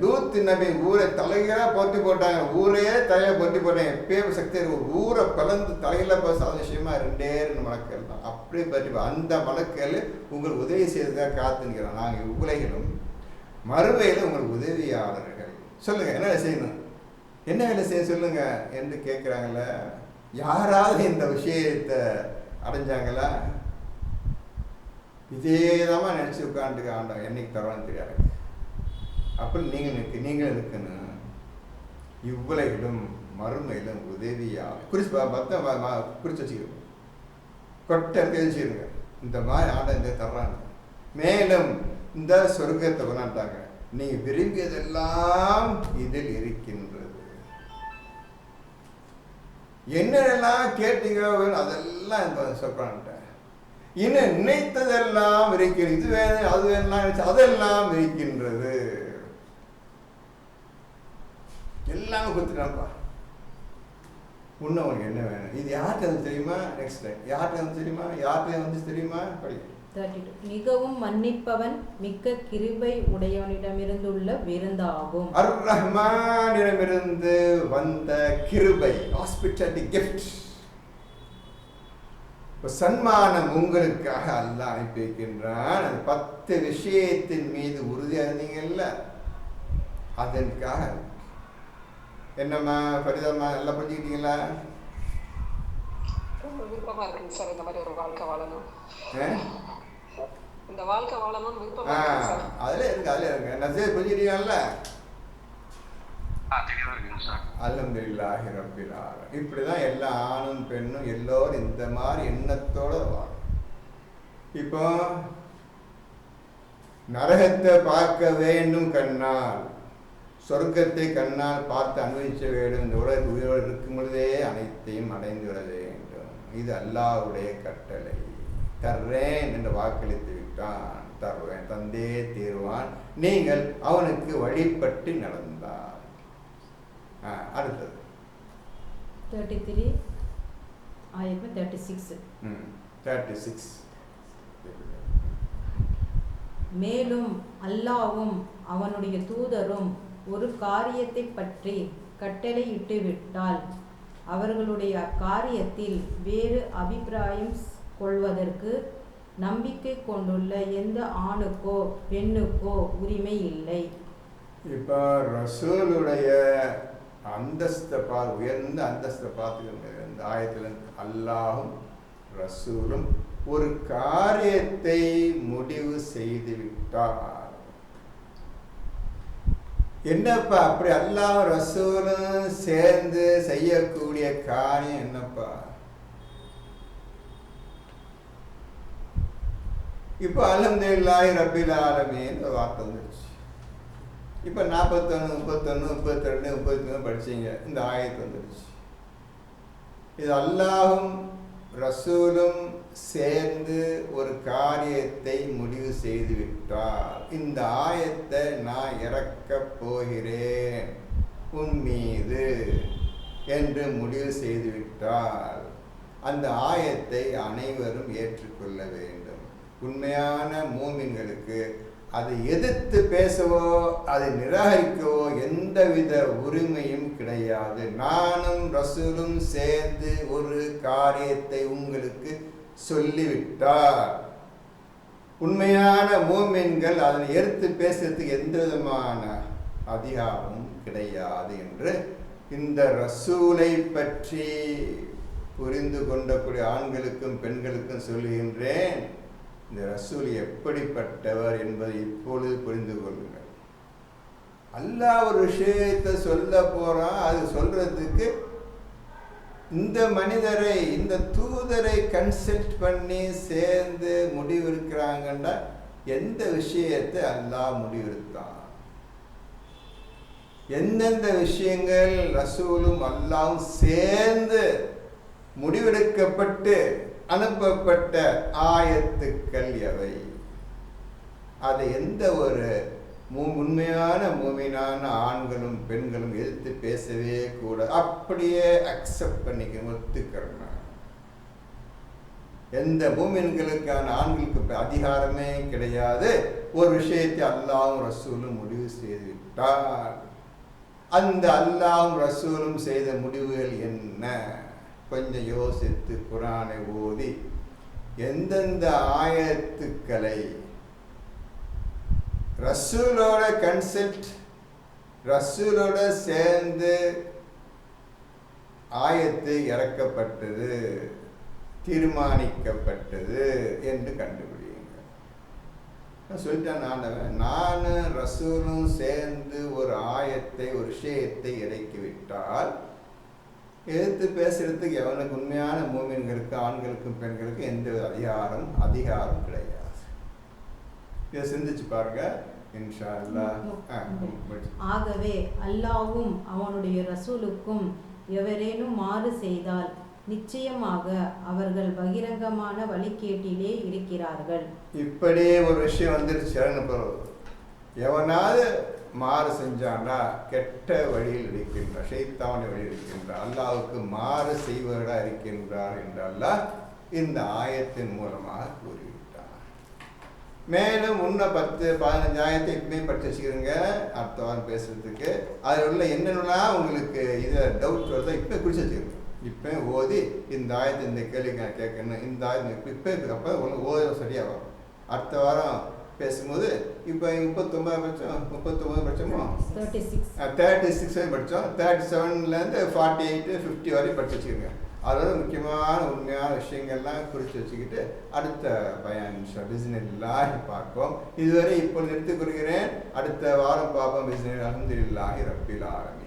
லூத் நபி ஊரை தலைகளாக போட்டி போட்டாங்க, ஊரையே தலையில போட்டி போட்டாங்க. எப்பயும் சக்தி ஒரு ஊரை பிளந்து தலையில விஷயமா 2 மலக்கள் தான். அப்படியே பற்றி அந்த மலக்கள் உங்களுக்கு உதவி செய்யறதுக்காக காத்து நிற்கிறோம். நாங்கள் உலகிலும் மறுமையிலும் உங்களுக்கு உதவியாளர்கள். சொல்லுங்க, என்ன வேலை செய்யணும், என்ன வேலை செய்ய சொல்லுங்க என்று கேட்குறாங்கள. யாராவது இந்த விஷயத்தை அடைஞ்சாங்களா? இதேதான் நினைச்சு உட்காந்துக்க ஆண்டவன் என்னைக்கு தருவான்னு தெரியாது. அப்படி நீங்கள் இருக்கணும். இவ்வுலகிலும் மறுமையிலும் உதவியாக குறிச்சு வச்சுக்கிறோம், கொட்டை வச்சுருங்க. இந்த மாதிரி ஆண்டை இந்த தர்றாங்க. மேலும் இந்த சொர்க்கத்தை கொண்டாட்டாங்க, நீங்க விரும்பியதெல்லாம் இதில் இருக்கின்றது. என்னென்னலாம் கேட்டீங்களோ அதெல்லாம் சொல்றான்ட்ட. இன்னும் நினைத்ததெல்லாம் இருக்கிறது, இது வேணும் அது வேணும் அதெல்லாம் இருக்கின்றது. எல்லாமே கொடுத்துட்டான்ப்பா. இன்னும் உனக்கு என்ன வேணும்? இது யார்கிட்ட வந்து தெரியுமா? நெக்ஸ்ட் லைன் யார்கிட்ட வந்து தெரியுமா? யார்கிட்ட வந்து தெரியுமா? படி. 32 மிகவும் மன்னிப்பவன் மிக்க கிருபை உடையவனிடமிருந்துள்ள விருந்தாகும். அர்-ரஹ்மானிடமிருந்து வந்த கிருபை, ஹாஸ்பிட்டாலிட்டி கிஃப்ட், சன்மானம் உங்களுக்காக அல்லாஹ் அனுப்பி வைக்கின்றான். அந்த 10 விஷயத்தின் மீது உறுதியாக இருந்தீங்கல்ல, அதற்காக. என்னம்மா பரிதாம்மா, நல்லா புரிஞ்சுக்கிட்டீங்களா? விருப்பமா இருக்குங்க சார் இந்த மாதிரி ஒரு வாழ்க்கை வாழணும். இந்த வாழ்க்கை வாழணும் விருப்பமா இருக்கு சார். அதுல இருக்கு நசீர் புரிஞ்சுக்கிட்டீங்கல்ல? அல்ஹம்துலில்லாஹி ரப்பில் ஆலமீன். இப்படிதான் எல்லா ஆணும் பெண்ணும் எல்லோரும் இந்த மாதிரி எண்ணத்தோட வாழும். இப்போ நரகத்தை பார்க்க வேண்டும் கண்ணால், சொர்க்கத்தை கண்ணால் பார்த்து அனுபவிக்க வேண்டும். இந்த உலக உயிரோடு இருக்கும் பொழுதே அனைத்தையும் அடைந்து விட வேண்டும். இது அல்லாஹ்வுடைய கட்டளை. தர்றேன் என்று வாக்களித்து விட்டான், தருவேன், தந்தே தீர்வான், நீங்கள் அவனுக்கு வழிபட்டு நடந்தார். அடுத்தது 33 ஆயத்து 36. 36. மேலும் அல்லாஹ்வும் அவனுடைய தூதரும் ஒரு காரியத்தை பற்றி கட்டளையிட்டு விட்டால் அவர்களுடைய அக்காரியத்தில் வேறு அபிப்பிராயம் கொள்வதற்கு நம்பிக்கை கொண்டுள்ள எந்த ஆணுக்கோ பெண்ணுக்கோ உரிமை இல்லை. இப்போ ரசூலுடைய அந்தஸ்தை உயர்ந்த அந்தஸ்தை பார்த்துக்கோங்க. இந்த ஆயத்தில் அல்லாஹும் ரசூலும் ஒரு காரியத்தை முடிவு செய்து விட்டார். என்னப்பா அப்படி அல்லாஹ் ரசூலும் சேர்ந்து செய்யக்கூடிய காரியம் என்னப்பா? இப்போ அல்ஹம்துலில்லாஹி ரப்பில் ஆலமீன் ஒரு வார்த்தை வந்துருச்சு. இப்போ 41, 31, 32, 33 படிச்சீங்க, இந்த ஆயத்து வந்துருச்சு. இது அல்லாஹும் ரசூலும் சேர்ந்து ஒரு காரியத்தை முடிவு செய்து விட்டால், இந்த ஆயத்தை நான் இறக்கப் போகிறேன் உன் மீது என்று முடிவு செய்து விட்டால் அந்த ஆயத்தை அனைவரும் ஏற்றுக்கொள்ள வேண்டும். உண்மையான மூமின்களுக்கு அதை எதிர்த்து பேசவோ அதை நிராகரிக்கவோ எந்தவித உரிமையும் கிடையாது. நானும் ரசூலும் சேர்ந்து ஒரு காரியத்தை உங்களுக்கு சொல்லிவிட்டார், உண்மையான மூமின்கள் அதனை எதிர்த்து பேசுறதுக்கு எந்த விதமான அதிகாரமும் கிடையாது என்று இந்த ரசூலை பற்றி புரிந்து கொண்டக்கூடிய ஆண்களுக்கும் பெண்களுக்கும் சொல்லுகின்றேன். இந்த ரசூல் எப்படிப்பட்டவர் என்பதை இப்பொழுது புரிந்து கொள்ளுங்கள். அல்லாஹ் ஒரு விஷயத்தை சொல்ல போறான், அது சொல்றதுக்கு இந்த மனிதரை, இந்த தூதரை கன்சல்ட் பண்ணி சேர்ந்து முடிவெடுக்கிறாங்கன்னா எந்த விஷயத்தை அல்லாஹ் முடிவெடுத்தான்? எந்தெந்த விஷயங்கள் ரசூலும் அல்லாஹ்வும் சேர்ந்து முடிவெடுக்கப்பட்டு அனுப்பப்பட்ட ஆயத்துக்கள் எவை? அதை எந்த ஒரு உண்மையான மூமினான ஆண்களும் பெண்களும் எதிர்த்து பேசவே கூட, அப்படியே அக்செப்ட் பண்ணிக்க, ஒத்துக்கிறேன். எந்த மூமின்களுக்கான ஆண்களுக்கு அதிகாரமே கிடையாது. ஒரு விஷயத்தை அல்லாஹ்வும் ரசூலும் முடிவு செய்து விட்டார். அந்த அல்லாஹ்வும் ரசூலும் செய்த முடிவுகள் என்ன? கொஞ்சம் யோசித்து குர்ஆனை ஓதி எந்தெந்த ஆயத்துக்களை ரசூலோட கன்சல்ட், ரசூலோட சேர்ந்து ஆயத்து இறக்கப்பட்டது, தீர்மானிக்கப்பட்டது என்று கண்டுபிடிங்க. சொல்லிட்டேன், நான் ரசூலும் சேர்ந்து ஒரு ஆயத்தை, ஒரு விஷயத்தை இறக்கிவிட்டால் எதிர்த்து பேசுறதுக்கு எவனுக்கு உண்மையான மூமின்களுக்கு, ஆண்களுக்கும் பெண்களுக்கும் எந்த அதிகாரம் கிடையாது. இதை சிந்திச்சு பாருங்க இன்ஷா அல்லாஹ். ஆகவே அல்லாஹ்வும் அவனுடைய ரசூலுக்கும் எவரேனும் மாறு செய்தால் நிச்சயமாக அவர்கள் பகிரங்கமான வழிகேட்டிலே இருக்கிறார்கள். இப்படியே ஒரு விஷயம் வந்துருச்சு. எவனாவது மாறு செஞ்சான்னா கெட்ட வழியில் இருக்கின்றார், ஷைத்தானுடைய வழியில் இருக்கின்றார், அல்லாஹ்வுக்கு மாறு செய்வதா இருக்கின்றார் என்று அல்லாஹ் இந்த ஆயத்தின் மூலமாக கூறிவிட்டார். மேலும் முன்ன 10-15 ஆயத்தை இப்பவுமே படிச்சு வச்சுக்கிறீங்க அடுத்த வாரம் பேசுறதுக்கு. அதில் உள்ள என்னென்னலாம் உங்களுக்கு இதில் டவுட் வருதோ இப்போ குறிச்சு வச்சுக்கிறீங்க. இப்போ ஓதி இந்த ஆயத்தை இந்த கேள்விக்கு நான் கேட்கணும், இந்த ஆயத்தை இப்போ அப்போ ஒன்று ஓத சரியாக வரும். அடுத்த வாரம் பேசும்போது இப்போ 39 படித்தோம், 39 படித்தோமோ 36 வரை படித்தோம், 37லேருந்து 48 50 வரையும் படிச்சு வச்சுக்கோங்க. அதோட முக்கியமான உண்மையான விஷயங்கள்லாம் குறித்து வச்சுக்கிட்டு அடுத்த பயான் பிஸ்மில்லாஹி பார்ப்போம். இதுவரை இப்போ நிறுத்திக் கொள்கிறேன். அடுத்த வாரம் பார்ப்போம். பிஸ்மில்லாஹி ரப்பில் ஆலமீன்.